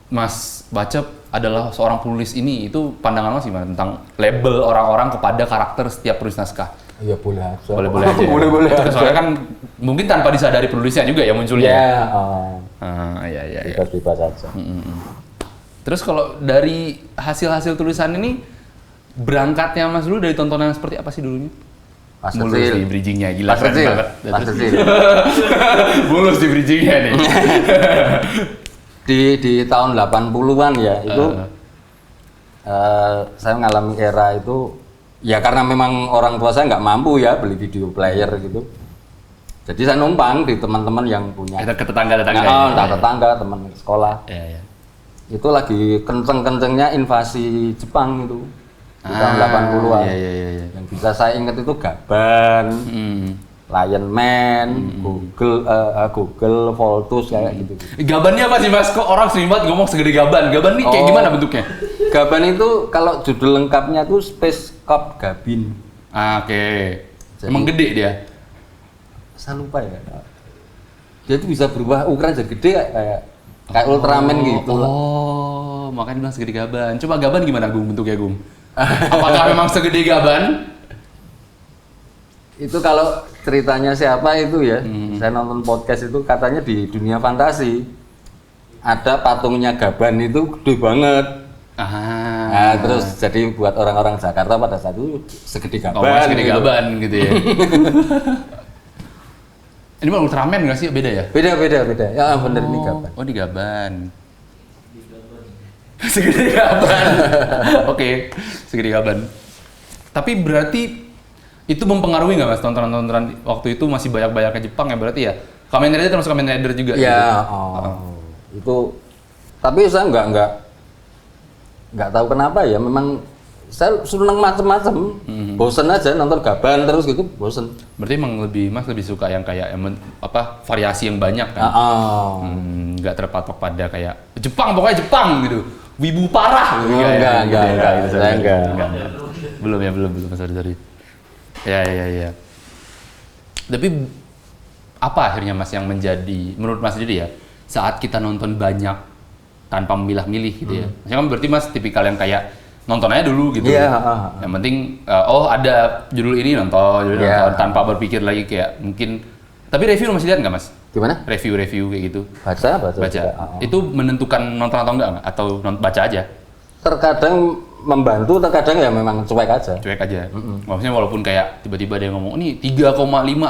Mas Bacep adalah seorang penulis ini, itu pandangan Mas gimana tentang label orang-orang kepada karakter setiap penulis naskah? Iya boleh aja. Boleh aja. Boleh aja. Soalnya kan mungkin tanpa disadari penulisnya juga ya munculnya. Iya. Bebas aja. Terus kalau dari hasil tulisan ini, berangkatnya Mas dulu dari tontonan seperti apa sih dulunya? Pas kecil. Di bridgingnya gila. Pas kecil. Mulus di bridgingnya nih. Di tahun 80-an ya, itu saya mengalami era itu, ya karena memang orang tua saya nggak mampu ya beli video player gitu. Jadi saya numpang di teman-teman yang punya. Ke tetangga-tetangga. Tetangga, teman sekolah. Iya. Itu lagi kenceng-kencengnya invasi Jepang itu. Di tahun 80-an. Iya. Yang bisa saya ingat itu Gaban. Lion Man, Google Voltus kayak gitu. Gabannya apa sih Mas? Kok orang sering banget ngomong segede gaban? Gaban nih kayak gimana bentuknya? Gaban itu kalau judul lengkapnya tuh Space Cop Gabin. Oke. Emang gede dia? Saya lupa ya. Dia tuh bisa berubah ukuran jadi gede kayak Ultraman gitu. Oh, makanya bilang segede gaban. Coba gaban gimana Gum bentuknya Gum? Apakah memang segede gaban? Itu kalau ceritanya siapa itu ya, saya nonton podcast itu katanya di dunia fantasi ada patungnya gaban itu gede banget. Nah, terus jadi buat orang-orang Jakarta pada saat itu segede gaban. Segede gaban gitu ya. Ini mah Ultraman nggak sih? Beda ya? Beda. Ya bener ini gaban. Oh di gaban. Segede gaban. Oke, segede gaban. Tapi berarti itu mempengaruhi nggak Mas tontonan-tontonan waktu itu masih banyak-banyaknya Jepang ya berarti ya? Kamen Rider termasuk Kamen Rider juga? Ya, gitu? Itu. Tapi saya nggak tahu kenapa ya. Memang saya seneng macem-macem. Bosen aja nonton gaban terus gitu, bosen. Berarti emang Mas lebih suka yang kayak variasi yang banyak kan? Nggak terpatok pada kayak Jepang, pokoknya Jepang gitu. Wibu parah. Enggak. Belum sorry. Ya. Tapi apa akhirnya Mas yang menjadi menurut Mas sendiri ya saat kita nonton banyak tanpa memilah-milih gitu ya? Maksudnya kan berarti Mas tipikal yang kayak nonton aja dulu gitu. Yang penting ada judul ini nonton tanpa berpikir lagi kayak mungkin. Tapi review masih lihat nggak Mas? Gimana? Review kayak gitu. Baca. Itu menentukan nonton atau enggak? Atau baca aja? Terkadang membantu, terkadang ya memang cuek aja. Maksudnya walaupun kayak tiba-tiba dia ngomong ini 3,5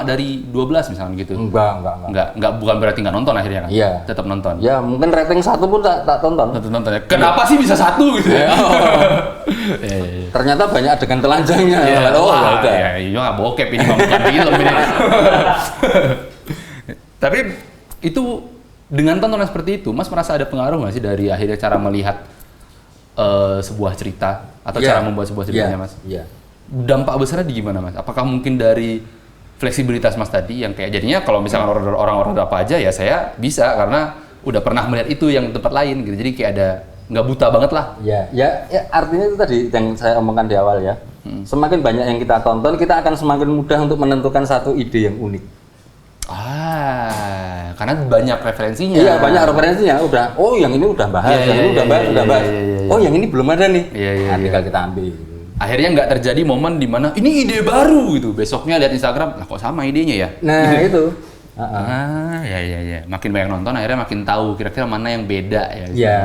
dari 12 misalnya gitu. Enggak, bukan berarti nggak nonton akhirnya kan? Iya. Tetap nonton. Ya mungkin rating 1 pun tak tonton. Ya. Kenapa sih bisa 1 gitu ya? Ternyata banyak adegan telanjangnya. Iya nggak bokep ini bukan film ini. Tapi itu dengan tontonan seperti itu, Mas merasa ada pengaruh nggak sih dari akhirnya cara melihat sebuah cerita atau cara membuat sebuah ceritanya Mas? Iya. Dampak besarnya di gimana Mas? Apakah mungkin dari fleksibilitas Mas tadi yang kayak jadinya kalau misalkan orang-orang apa aja ya saya bisa karena udah pernah melihat itu yang tempat lain gitu. Jadi kayak ada nggak buta banget lah. Ya, artinya itu tadi yang saya omongkan di awal ya. Semakin banyak yang kita tonton, kita akan semakin mudah untuk menentukan satu ide yang unik. Karena banyak referensinya. Iya, banyak referensinya. Yang ini udah bahas, yang ini udah bahas. Oh, yang ini belum ada nih. Tinggal kita ambil. Akhirnya nggak terjadi momen di mana ini ide baru gitu. Besoknya lihat Instagram, lah kok sama idenya ya? Nah, itu. Ya. Makin banyak nonton, akhirnya makin tahu kira-kira mana yang beda ya. Iya.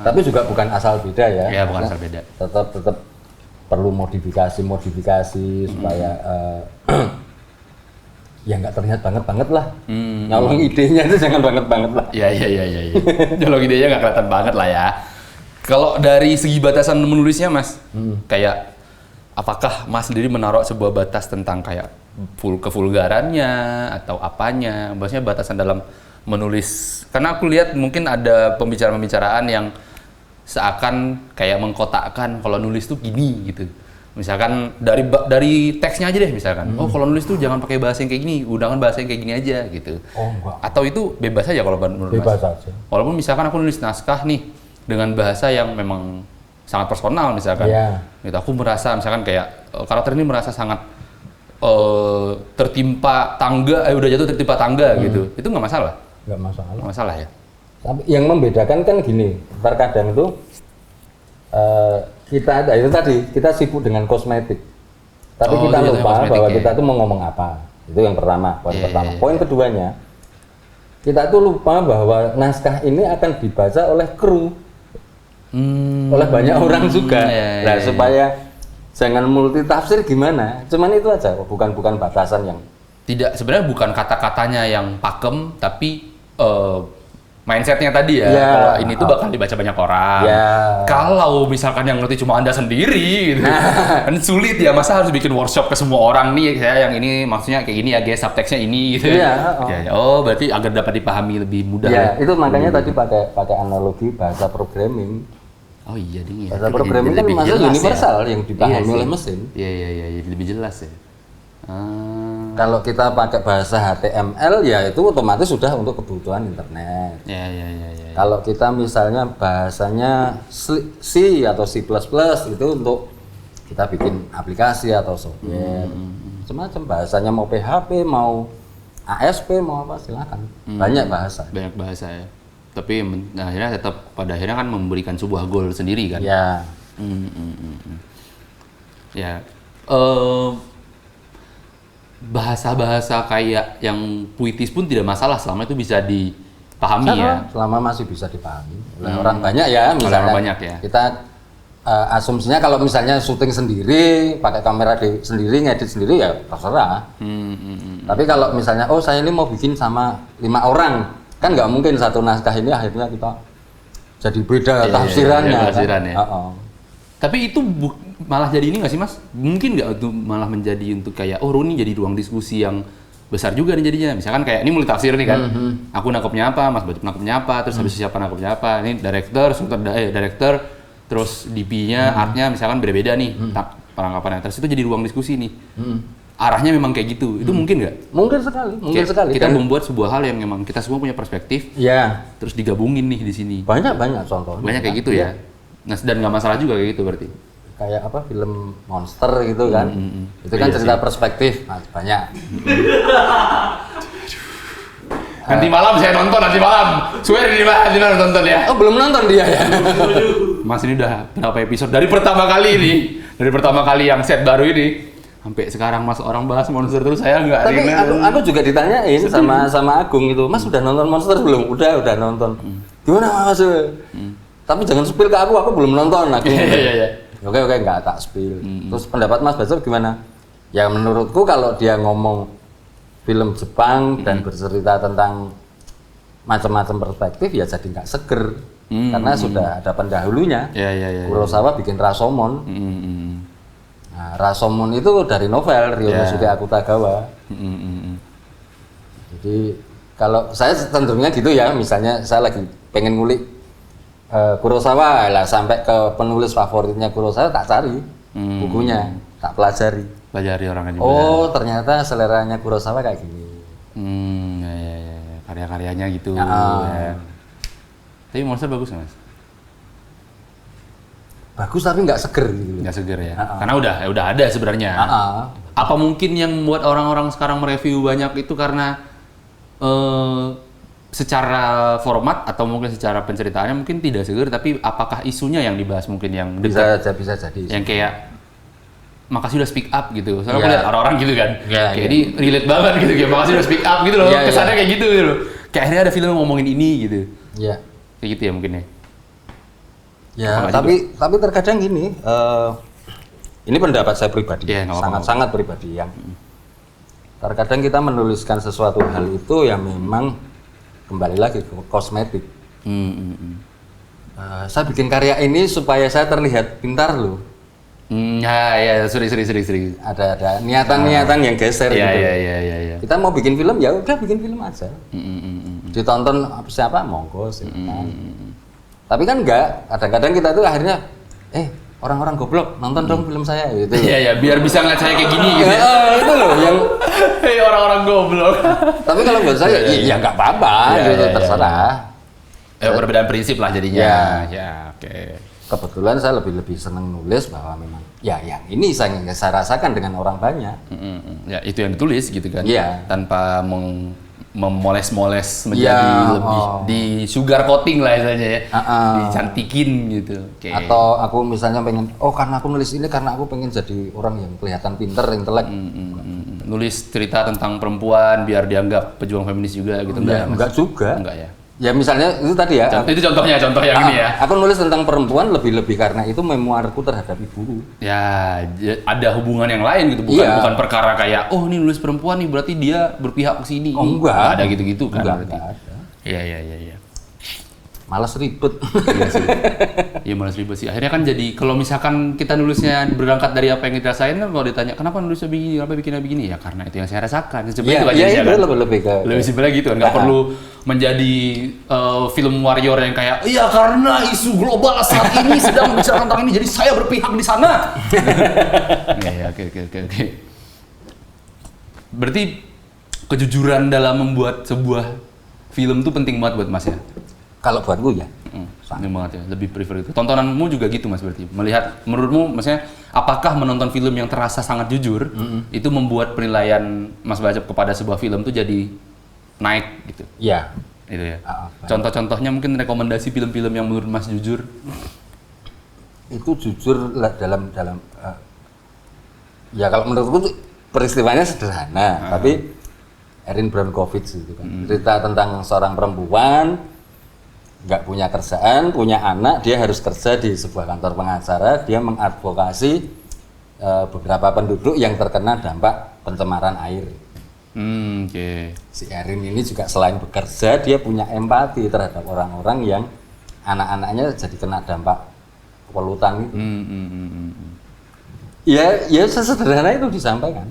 Tapi juga bukan asal beda ya. Iya, bukan asal beda. Tetap perlu modifikasi supaya ya nggak terlihat banget lah. Nyolong idenya itu jangan banget lah. Iya. Nyolong idenya nggak kelihatan banget lah ya. Kalau dari segi batasan menulisnya Mas, kayak apakah Mas sendiri menaruh sebuah batas tentang kayak kevulgarannya atau apanya? Maksudnya batasan dalam menulis. Karena aku lihat mungkin ada pembicaraan yang seakan kayak mengkotakkan kalau nulis tuh gini gitu. Misalkan dari teksnya aja deh misalkan. Kalau nulis tuh jangan pakai bahasa yang kayak gini, gunakan bahasa yang kayak gini aja gitu. Enggak. Atau itu bebas aja kalau menurut Mas? Bebas aja. Walaupun misalkan aku nulis naskah nih dengan bahasa yang memang sangat personal misalkan. Gitu, aku merasa misalkan kayak karakter ini merasa sangat tertimpa tangga, udah jatuh tertimpa tangga gitu. Itu nggak masalah? Nggak masalah. Nggak masalah ya? Tapi yang membedakan kan gini, terkadang itu kita sibuk dengan kosmetik, tapi kita lupa bahwa kita tuh mau ngomong apa. Itu yang pertama, poin pertama. Poin keduanya, kita tuh lupa bahwa naskah ini akan dibaca oleh kru, oleh banyak orang juga. Supaya jangan multi tafsir gimana. Cuman itu aja, bukan batasan yang. Tidak, sebenarnya bukan kata-katanya yang pakem, tapi mindsetnya tadi ya, kalau ini tuh bakal dibaca banyak orang. Kalau misalkan yang ngerti cuma Anda sendiri, gitu, kan sulit ya. Masa harus bikin workshop ke semua orang nih, saya yang ini maksudnya kayak gini ya guys, subteksnya ini gitu. Berarti agar dapat dipahami lebih mudah. Itu makanya tadi pakai analogi bahasa programming. Oh iya ding. Bahasa programming kan maksudnya universal yang dipahami oleh mesin. Iya, lebih jelas ya. Kalau kita pakai bahasa HTML ya itu otomatis sudah untuk kebutuhan internet. Ya. Kalau kita misalnya bahasanya C atau C++ itu untuk kita bikin aplikasi atau software. Semacam bahasanya mau PHP, mau ASP, mau apa silakan. Banyak bahasa. Banyak bahasa ya. Tapi akhirnya tetap pada akhirnya kan memberikan sebuah goal sendiri kan. Ya. Ya. Bahasa-bahasa kayak yang puitis pun tidak masalah selama itu bisa dipahami ya. Selama masih bisa dipahami oleh orang banyak ya, misalnya. Orang banyak ya. Kita asumsinya kalau misalnya syuting sendiri, pakai kamera sendiri, ngedit sendiri ya terserah. Tapi kalau misalnya, oh saya ini mau bikin sama 5 orang, kan nggak mungkin satu naskah ini akhirnya kita jadi beda tafsirannya. Iya, tafsiran kan? ya. Tapi itu malah jadi ini nggak sih Mas? Mungkin nggak untuk malah menjadi untuk kayak oh ini jadi ruang diskusi yang besar juga nih jadinya. Misalkan kayak ini multi tafsir nih kan. Aku nangkepnya apa, Mas Bacem nangkepnya apa, terus habis siapa nangkepnya apa. Ini director, terus DP-nya, artnya misalkan beda-beda nih penangkapannya. Terus itu jadi ruang diskusi nih. Arahnya memang kayak gitu. Itu mungkin nggak? Mungkin sekali. Kita membuat sebuah hal yang memang kita semua punya perspektif. Ya. Terus digabungin nih di sini. Banyak contohnya. Banyak kayak gitu ya. Nah, dan nggak masalah juga kayak gitu berarti. Kayak apa film monster gitu kan. Itu kan cerita perspektif, banyak. Nanti malam saya nonton, nanti malam. Swear ini nonton ya. Oh, belum nonton dia ya. Mas ini udah berapa episode dari pertama kali ini. Dari pertama kali yang set baru ini sampai sekarang Mas orang bahas monster terus saya nggak. Tapi aku juga ditanyain sama Agung itu, Mas udah nonton monster belum? Udah nonton. Gimana Mas? Tapi jangan spill ke aku belum nonton. Iya. Oke, nggak tak spill. Terus pendapat Mas Bacem gimana? Ya menurutku kalau dia ngomong film Jepang dan bercerita tentang macam-macam perspektif ya jadi nggak seger. Karena sudah ada pendahulunya. Iya. Kurosawa bikin Rashomon. Nah, Rashomon itu dari novel Ryonosuke Akutagawa. Jadi kalau saya tentunya gitu ya, misalnya saya lagi pengen ngulik Kurosawa lah, sampai ke penulis favoritnya Kurosawa tak cari bukunya, tak pelajari orangnya juga. Oh ternyata seleranya Kurosawa kayak gini. Ya. Karya-karyanya gitu. Ya. Tapi monster bagus nggak Mas? Bagus tapi nggak seger gitu. Nggak seger ya. Karena udah ada sebenarnya. Apa mungkin yang membuat orang-orang sekarang mereview banyak itu karena secara format atau mungkin secara penceritaannya mungkin tidak seger, tapi apakah isunya yang dibahas mungkin yang dekat? Bisa jadi. Yang kayak makasih udah speak up gitu. Soalnya aku lihat orang-orang gitu kan. Kayak ini relate banget gitu, kayak makasih udah speak up gitu loh. Kesannya kayak gitu loh. Kayak akhirnya ada film yang ngomongin ini gitu. Iya. Kayak gitu ya mungkin ya. Ya, tapi terkadang gini, ini pendapat saya pribadi, sangat pribadi yang terkadang kita menuliskan sesuatu hal itu yang memang kembali lagi ke kosmetik. Saya bikin karya ini supaya saya terlihat pintar loh. Seri. Ada niatan-niatan yang geser gitu. Iya. Kita mau bikin film ya udah bikin film aja. Ditonton siapa monggo sih. Tapi kan enggak, kadang-kadang kita tuh akhirnya orang-orang goblok nonton dong film saya gitu. Iya, biar bisa ngeliat saya kayak gini gitu. Itu loh yang orang-orang goblok. Tapi kalau buat saya ya enggak apa-apa gitu, terserah. Perbedaan prinsip lah jadinya. Ya, oke. Kebetulan saya lebih senang nulis bahwa memang ya yang ini saya rasakan dengan orang banyak. Ya, itu yang ditulis gitu kan. Iya. Tanpa memoles-moles menjadi lebih di sugar coating lah istilahnya ya, dicantikin gitu. Atau aku misalnya pengen, karena aku nulis ini karena aku pengen jadi orang yang kelihatan pinter, intelek. Nulis cerita tentang perempuan biar dianggap pejuang feminis juga gitu. Enggak juga. Enggak ya. Ya misalnya itu tadi ya. Itu contoh yang ini ya. Aku nulis tentang perempuan lebih karena itu memoirku terhadap ibuku. Ya, ada hubungan yang lain gitu, bukan perkara kayak ini nulis perempuan nih berarti dia berpihak ke sini. Enggak. Nggak ada gitu-gitu kan. Enggak ada. Iya. Malas ribet. Iya sih. Iya malas ribet sih. Akhirnya kan jadi kalau misalkan kita nulisnya berangkat dari apa yang kita rasain kan, kalau ditanya kenapa nulisnya begini, kenapa bikinnya begini, ya karena itu yang saya rasakan. Sebenarnya itu kan lebih simpelnya gitu kan. Nggak perlu menjadi film warrior yang kayak karena isu global saat ini sedang bicara tentang ini jadi saya berpihak di sana. Oke. Berarti kejujuran dalam membuat sebuah film tuh penting banget buat Mas ya? Kalau buatku ya. Penting banget ya, lebih prefer itu. Tontonanmu juga gitu Mas berarti? Melihat, menurutmu maksudnya apakah menonton film yang terasa sangat jujur, itu membuat penilaian Mas Bacep kepada sebuah film tuh jadi naik gitu? Iya. Itu ya? Contoh-contohnya mungkin rekomendasi film-film yang menurut Mas jujur? Itu jujur dalam ya kalau menurutku peristiwanya sederhana, tapi Erin Brockovich itu kan cerita tentang seorang perempuan nggak punya kerjaan, punya anak, dia harus kerja di sebuah kantor pengacara, dia mengadvokasi beberapa penduduk yang terkena dampak pencemaran air. Oke. Si Erin ini juga selain bekerja, dia punya empati terhadap orang-orang yang anak-anaknya jadi kena dampak polutan itu. Ya sesederhana itu disampaikan.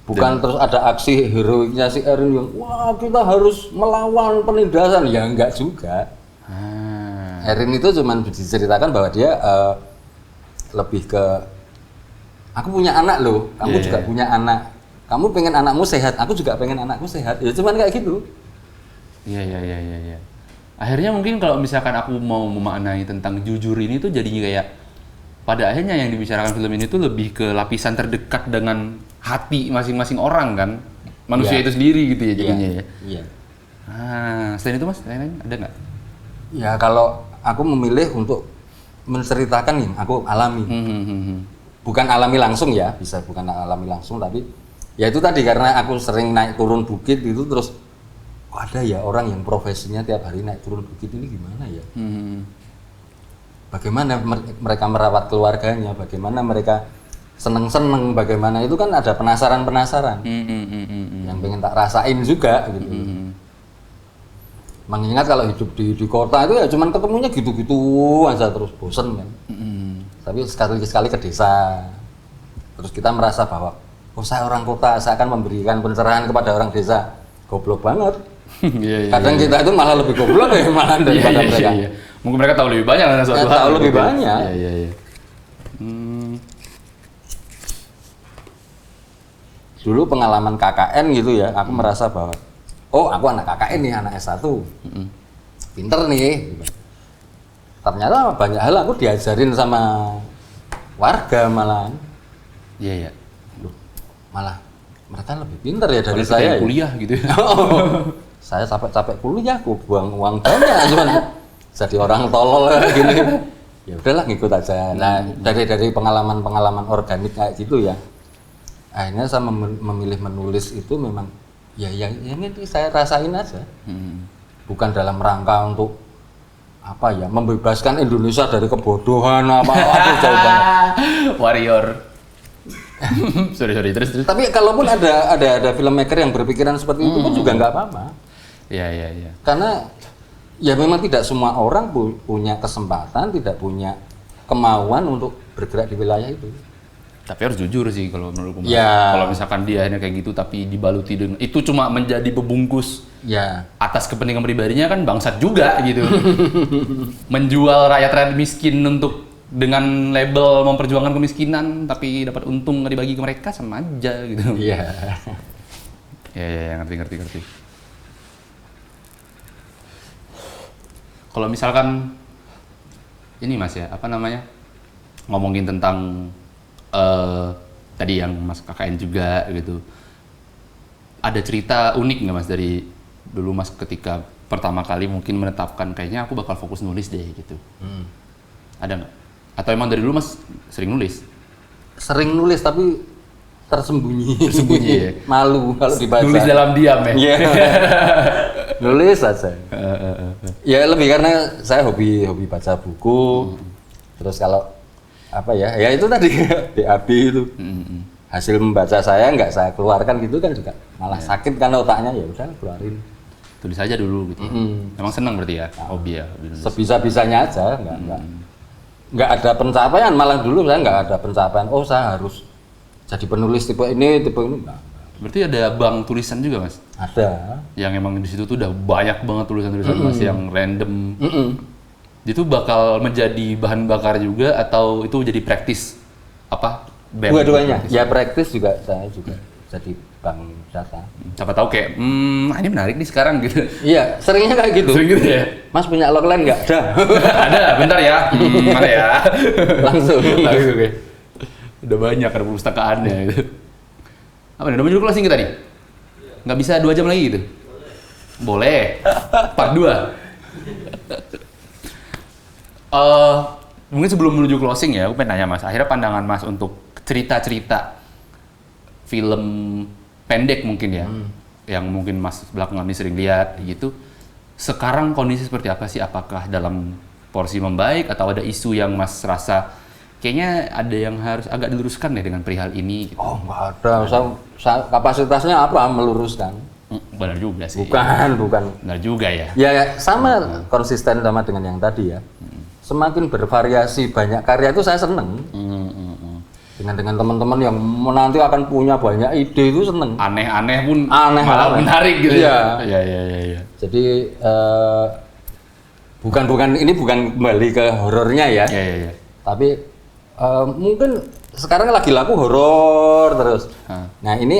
Bukan terus ada aksi heroiknya si Erin yang wah kita harus melawan penindasan, ya enggak juga. Erin itu cuma diceritakan bahwa dia lebih ke aku punya anak loh, kamu juga punya anak, kamu pengen anakmu sehat, aku juga pengen anakku sehat, ya cuman kayak gitu. Iya. Akhirnya mungkin kalau misalkan aku mau memaknai tentang jujur ini tuh jadinya kayak pada akhirnya yang dibicarakan film ini tuh lebih ke lapisan terdekat dengan hati masing-masing orang kan, manusia itu sendiri gitu ya jadinya ya. Iya. Selain itu Mas, lain ada nggak? Ya kalau aku memilih untuk menceritakan yang aku alami, bukan alami langsung ya, bisa bukan alami langsung tapi ya itu tadi karena aku sering naik turun bukit itu terus kok ada ya orang yang profesinya tiap hari naik turun bukit ini gimana ya? Bagaimana mereka merawat keluarganya, bagaimana mereka seneng-seneng, bagaimana itu kan ada penasaran-penasaran yang pengen tak rasain juga gitu. Mengingat kalau hidup di kota itu ya cuman ketemunya gitu-gitu aja terus bosen kan. Tapi sekali-sekali ke desa, terus kita merasa bahwa oh saya orang kota, saya akan memberikan pencerahan kepada orang desa. Goblok banget. Kadang kita itu malah lebih goblok ya malah daripada mereka. Mungkin mereka tahu lebih banyak tentang suatu hal. Tahu lebih banyak. Iya. Dulu pengalaman KKN gitu ya, aku merasa bahwa oh aku anak KKN nih, anak S1. Pinter nih. Ternyata banyak hal aku diajarin sama warga malah. Iya. Loh, malah mereka lebih pinter ya dari saya. Kuliah gitu ya. Saya capek-capek kuliah, aku buang uang banyak cuman jadi orang tolol gini. Ya udahlah ngikut aja. Nah, dari pengalaman-pengalaman organik kayak gitu ya. Akhirnya saya memilih menulis itu memang ya ini saya rasain aja. Bukan dalam rangka untuk apa ya, membebaskan Indonesia dari kebodohan apa jauh banget. Warrior. sorry terus. Tapi kalaupun ada filmmaker yang berpikiran seperti itu pun juga nggak apa-apa. Iya. Karena ya memang tidak semua orang punya kesempatan, tidak punya kemauan untuk bergerak di wilayah itu. Tapi harus jujur sih kalau menurutku. Ya. Kalau misalkan dia hanya kayak gitu tapi dibaluti dengan itu cuma menjadi pembungkus atas kepentingan pribadinya kan bangsat juga gitu. Menjual rakyat miskin untuk dengan label memperjuangkan kemiskinan tapi dapat untung nggak dibagi ke mereka sama aja gitu. Iya. Ya, ngerti. Kalau misalkan ini Mas ya, apa namanya? Ngomongin tentang tadi yang Mas KKN juga gitu. Ada cerita unik nggak Mas dari dulu Mas ketika pertama kali mungkin menetapkan kayaknya aku bakal fokus nulis deh gitu. Ada nggak? Atau emang dari dulu Mas sering nulis? Sering nulis tapi tersembunyi ya? Malu kalau dibaca. Nulis dalam diam ya? Iya. Nulis aja. Ya lebih karena saya hobi baca buku. Terus kalau apa ya itu tadi BAB itu. Hasil membaca saya nggak saya keluarkan gitu kan juga malah sakit kan otaknya, ya udah keluarin. Tulis aja dulu gitu. Emang senang berarti ya? Hobi ya? Sebisa-bisanya aja, nggak ada pencapaian, malah dulu saya nggak ada pencapaian, oh saya harus jadi penulis tipe ini enggak. Berarti ada bank tulisan juga Mas? Ada. Yang emang di situ tuh udah banyak banget tulisan-tulisan Mas yang random. Itu bakal menjadi bahan bakar juga atau itu jadi praktis? Apa? Dua-duanya. Ya praktis juga, saya juga. jadi bank data. Siapa tahu kayak, ini menarik nih sekarang gitu. Iya, seringnya kayak gitu. Sering gitu ya? Mas punya logline nggak? Ada. Ada, bentar ya. Mana ya? Langsung. Langsung kayak. Udah banyak ada perpustakaannya gitu. Apa nih, udah menuju closing kita nih? Nggak bisa 2 jam lagi gitu? Boleh. Part 2. Mungkin sebelum menuju closing ya, aku pengen nanya Mas, akhirnya pandangan Mas untuk cerita-cerita film pendek mungkin ya, yang mungkin Mas belakangan ini sering lihat gitu. Sekarang kondisi seperti apa sih? Apakah dalam porsi membaik atau ada isu yang Mas rasa kayaknya ada yang harus agak diluruskan deh dengan perihal ini? Gitu. Oh, nggak ada. Kapasitasnya apa? Meluruskan. Benar juga sih. Bukan. Benar juga ya. Ya sama konsisten sama dengan yang tadi ya. Semakin bervariasi banyak karya itu saya seneng. Dengan teman-teman yang nanti akan punya banyak ide itu seneng. Aneh-aneh pun malah menarik gitu ya. Iya. Jadi bukan ini bukan kembali ke horornya ya. Iya. Tapi mungkin sekarang lagi laku horor terus. Nah ini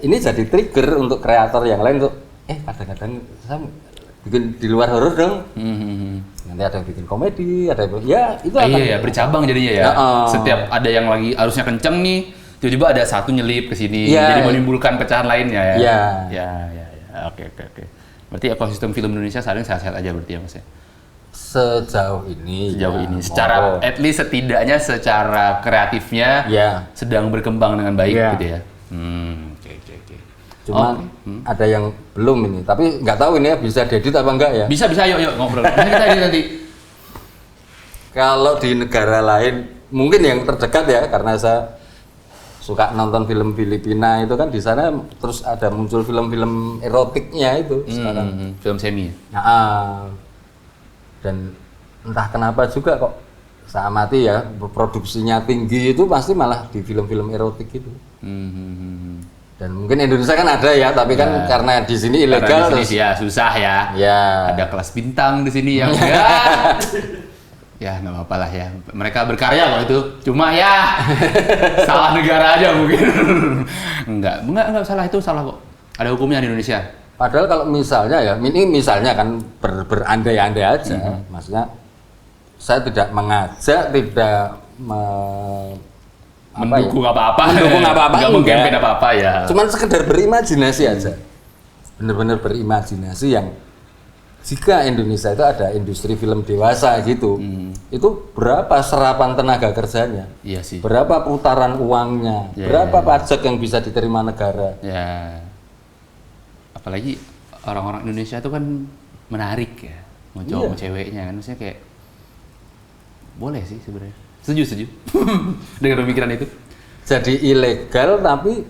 jadi trigger untuk kreator yang lain untuk kadang-kadang saya bikin di luar horor dong. Nanti ada yang bikin komedi, ada yang itu akan iya bercabang jadinya ya. Setiap ada yang lagi arusnya kenceng nih, tiba-tiba ada satu nyelip ke sini, jadi menimbulkan pecahan lainnya ya. Ya. Oke. Berarti ekosistem film Indonesia saat ini sehat-sehat aja berarti ya Mas ya. Sejauh ini secara at least setidaknya secara kreatifnya sedang berkembang dengan baik gitu ya. Oke. Cuma ada yang belum ini, tapi nggak tahu ini ya bisa diedit apa enggak ya? Bisa yuk ngobrol. Kita edit nanti. Kalau di negara lain mungkin yang terdekat ya, karena saya suka nonton film Filipina itu kan di sana terus ada muncul film-film erotiknya itu sekarang. Film semi. Dan entah kenapa juga kok saya amati ya produksinya tinggi itu pasti malah di film-film erotik itu. Dan mungkin Indonesia kan ada ya, tapi kan karena di sini ilegal terus ya susah ya. Ada kelas bintang di sini yang ya nggak apa-apa lah ya. Mereka berkarya loh itu. Cuma ya salah negara aja mungkin. Enggak salah, itu salah kok. Ada hukumnya di Indonesia. Padahal kalau misalnya ya, ini misalnya kan berandai-andai aja, maksudnya saya tidak mengajak, tidak mendukung apa-apa, nggak mengkampen apa-apa ya. Cuman sekedar berimajinasi aja, bener-bener berimajinasi yang jika Indonesia itu ada industri film dewasa gitu, itu berapa serapan tenaga kerjanya, iya sih. Berapa putaran uangnya, berapa pajak yang bisa diterima negara. Ya. Apalagi orang-orang Indonesia itu kan menarik ya, mau cowok mau ceweknya kan, maksudnya kayak boleh sih sebenarnya. Setuju dengan pemikiran itu. Jadi ilegal tapi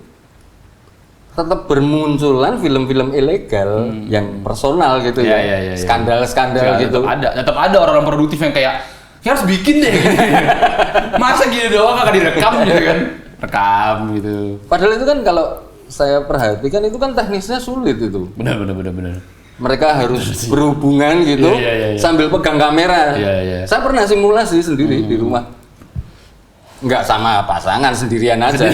tetap bermunculan film-film ilegal yang personal gitu ya. Skandal-skandal gitu. Tetap ada orang-orang produktif yang kayak harus bikin deh. Masa gini doang akan direkam gitu kan? Rekam gitu. Padahal itu kan kalau saya perhatikan itu kan teknisnya sulit itu. Benar. Mereka harus berhubungan gitu sambil pegang kamera. Saya pernah simulasi sendiri di rumah. Nggak sama pasangan, sendirian aja.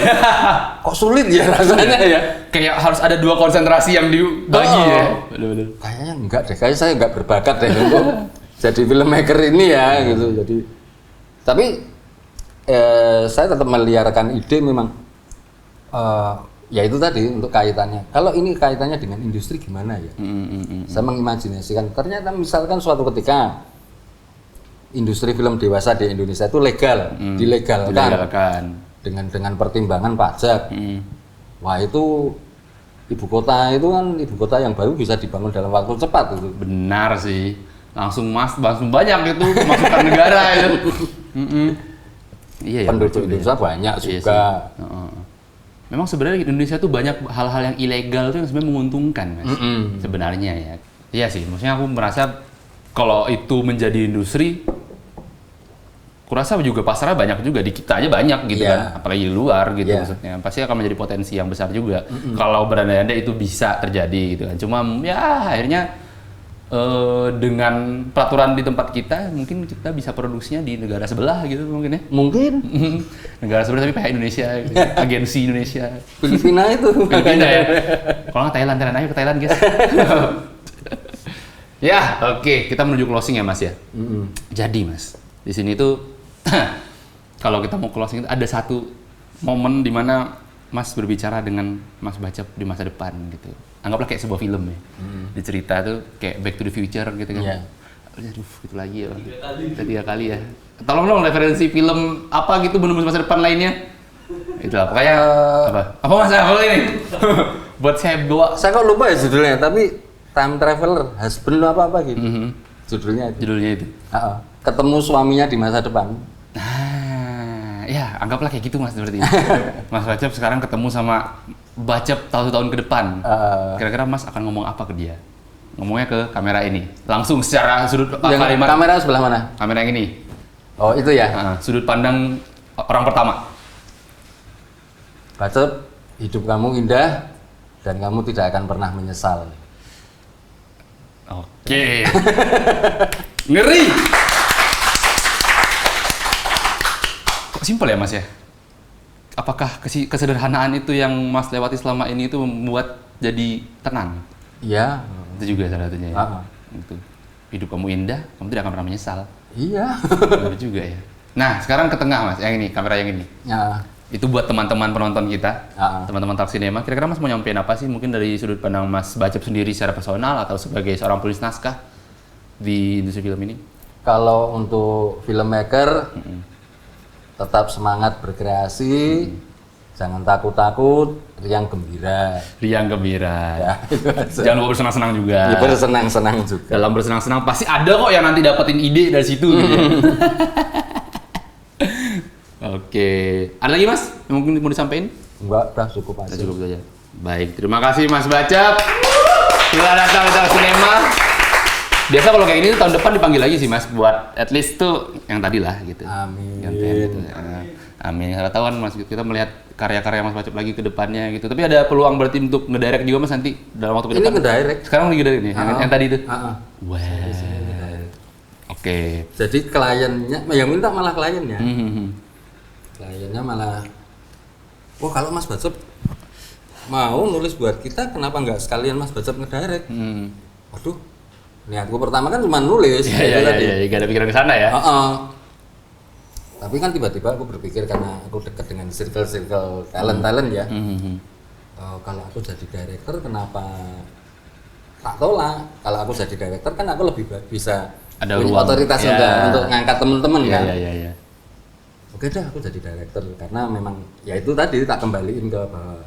Kok sulit ya rasanya ya? Kayak harus ada 2 konsentrasi yang dibagi ya. Bener. Kayaknya enggak deh, kayaknya saya nggak berbakat deh untuk jadi filmmaker ini ya gitu. Jadi, tapi saya tetap meliarkan ide memang. Ya itu tadi untuk kaitannya. Kalau ini kaitannya dengan industri gimana ya? Saya mengimajinasikan. Ternyata misalkan suatu ketika industri film dewasa di Indonesia itu dilegalkan dengan pertimbangan pajak. Wah itu ibu kota yang baru bisa dibangun dalam waktu cepat itu. Benar sih, langsung banyak itu masukan negara itu. Iya, penduduk Indonesia banyak juga. Memang sebenarnya di Indonesia tuh banyak hal-hal yang ilegal tuh yang sebenarnya menguntungkan, Mas. Sebenarnya ya. Iya sih, maksudnya aku merasa kalau itu menjadi industri, kurasa juga pasarnya banyak juga, di kita aja banyak gitu kan, apalagi di luar gitu maksudnya. Pasti akan menjadi potensi yang besar juga kalau berandai-andai itu bisa terjadi gitu kan. Cuma ya akhirnya dengan peraturan di tempat kita, mungkin kita bisa produksinya di negara sebelah gitu mungkin ya. Mungkin. Negara sebelah tapi pihak Indonesia, gitu. Agensi Indonesia. Filipina itu. Filipina ya. Kalau nggak Thailand aja ke Thailand guys. Ya, oke. Kita menuju closing ya Mas ya. Jadi Mas, di sini tuh kalau kita mau closing itu ada satu momen di mana Mas berbicara dengan Mas Bacep di masa depan gitu. Anggaplah kayak sebuah film ya. Di cerita tuh kayak Back to the Future gitu kan. Iya. Aduh, itu lagi ya. Tiga kali ya. Tolong dong referensi film apa gitu menembus masa depan lainnya. Itulah pokoknya apa Mas apa ini? Buat saya bawa. Saya kok lupa ya judulnya, tapi Time Traveler, Husband apa gitu. Judulnya itu. Judulnya itu. Ketemu suaminya di masa depan. Nah, ya anggaplah kayak gitu Mas berarti. Mas Bacep sekarang ketemu sama Bacep tahun-tahun ke depan. Kira-kira Mas akan ngomong apa ke dia? Ngomongnya ke kamera ini. Langsung secara sudut kalimat. Kamera sebelah mana? Kamera yang ini. Oh, itu ya. Sudut pandang orang pertama. Bacep, hidup kamu indah dan kamu tidak akan pernah menyesal. Oke. Ngeri. Kok simpel ya Mas ya? Apakah kesederhanaan itu yang Mas lewati selama ini itu membuat jadi tenang? Iya. Itu juga salah satunya ya. Gitu. Hidup kamu indah, kamu tidak akan pernah menyesal. Iya. Benar juga ya. Nah, sekarang ke tengah Mas, yang ini, kamera yang ini. Ya. Itu buat teman-teman penonton kita, teman-teman Talk Cinema. Kira-kira Mas mau nyampein apa sih? Mungkin dari sudut pandang Mas Bacep sendiri secara personal atau sebagai seorang penulis naskah di industri film ini? Kalau untuk filmmaker, tetap semangat berkreasi, jangan takut-takut, riang gembira. Riang gembira. Ya, itu aja. Jangan lupa bersenang-senang juga. Ya, bersenang-senang juga. Dalam bersenang-senang pasti ada kok yang nanti dapetin ide dari situ. Gitu. Oke. Ada lagi Mas yang mungkin mau disampaikan? Enggak, udah cukup aja. Cukup saja. Baik, terima kasih Mas Bacep. Selamat datang di Talk Cinema. Biasa kalau kayak gini tuh tahun depan dipanggil lagi sih Mas buat at least tuh yang tadi lah gitu. Amin. Gitu. Amin. Karena tahu kan Mas kita melihat karya-karya Mas Bacep lagi ke depannya gitu. Tapi ada peluang berarti untuk ngedirect juga Mas nanti dalam waktu ke depan. Ini ngedirect. Sekarang lagi ngedirect nih, yang tadi itu. Wah. Oke. Jadi kliennya, yang minta malah kliennya. Kliennya malah, wah kalau Mas Bacep mau nulis buat kita, kenapa nggak sekalian Mas Bacep ngedirect? Waduh, niatku pertama kan cuma nulis. Iya, gak ada pikiran ke sana ya. Tapi kan tiba-tiba aku berpikir karena aku dekat dengan circle talent ya. Kalau aku jadi director kenapa tak tolak? Kalau aku jadi director kan aku lebih bisa ada punya otoritas untuk ngangkat teman-teman kan. Iya. Oke dah, aku jadi director karena memang ya itu tadi tak kembaliin ke bahwa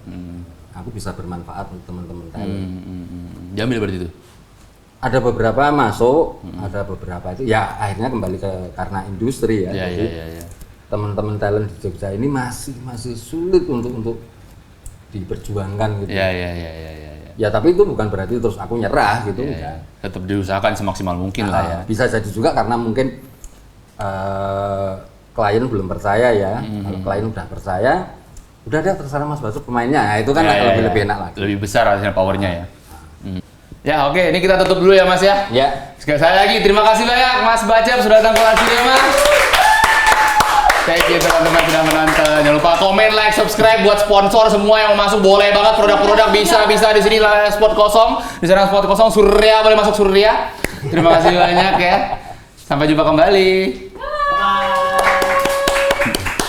aku bisa bermanfaat untuk teman-teman talent. Jamil berarti itu. Ada beberapa masuk, ada beberapa itu ya akhirnya kembali ke karena industri ya. Jadi teman-teman talent di Jogja ini masih sulit untuk diperjuangkan gitu. Ya tapi itu bukan berarti terus aku nyerah gitu. Tetap diusahakan semaksimal mungkin lah ya. Bisa jadi juga karena mungkin klien belum percaya ya. Kalau klien udah percaya, udah deh terserah Mas Bacep pemainnya. Nah, itu kan lebih enak lagi. Lebih besar rasanya powernya ya. Ya oke, ini kita tutup dulu ya Mas ya. Ya. Sekali lagi terima kasih banyak Mas Bacep sudah datang ke Talk Cinema. Thank you teman-teman sudah menonton. Jangan lupa komen, like, subscribe buat sponsor semua yang mau masuk boleh banget, produk-produk bisa di sini lah spot kosong. Di sana spot kosong Surya boleh masuk Surya. Terima kasih banyak ya. Sampai jumpa kembali.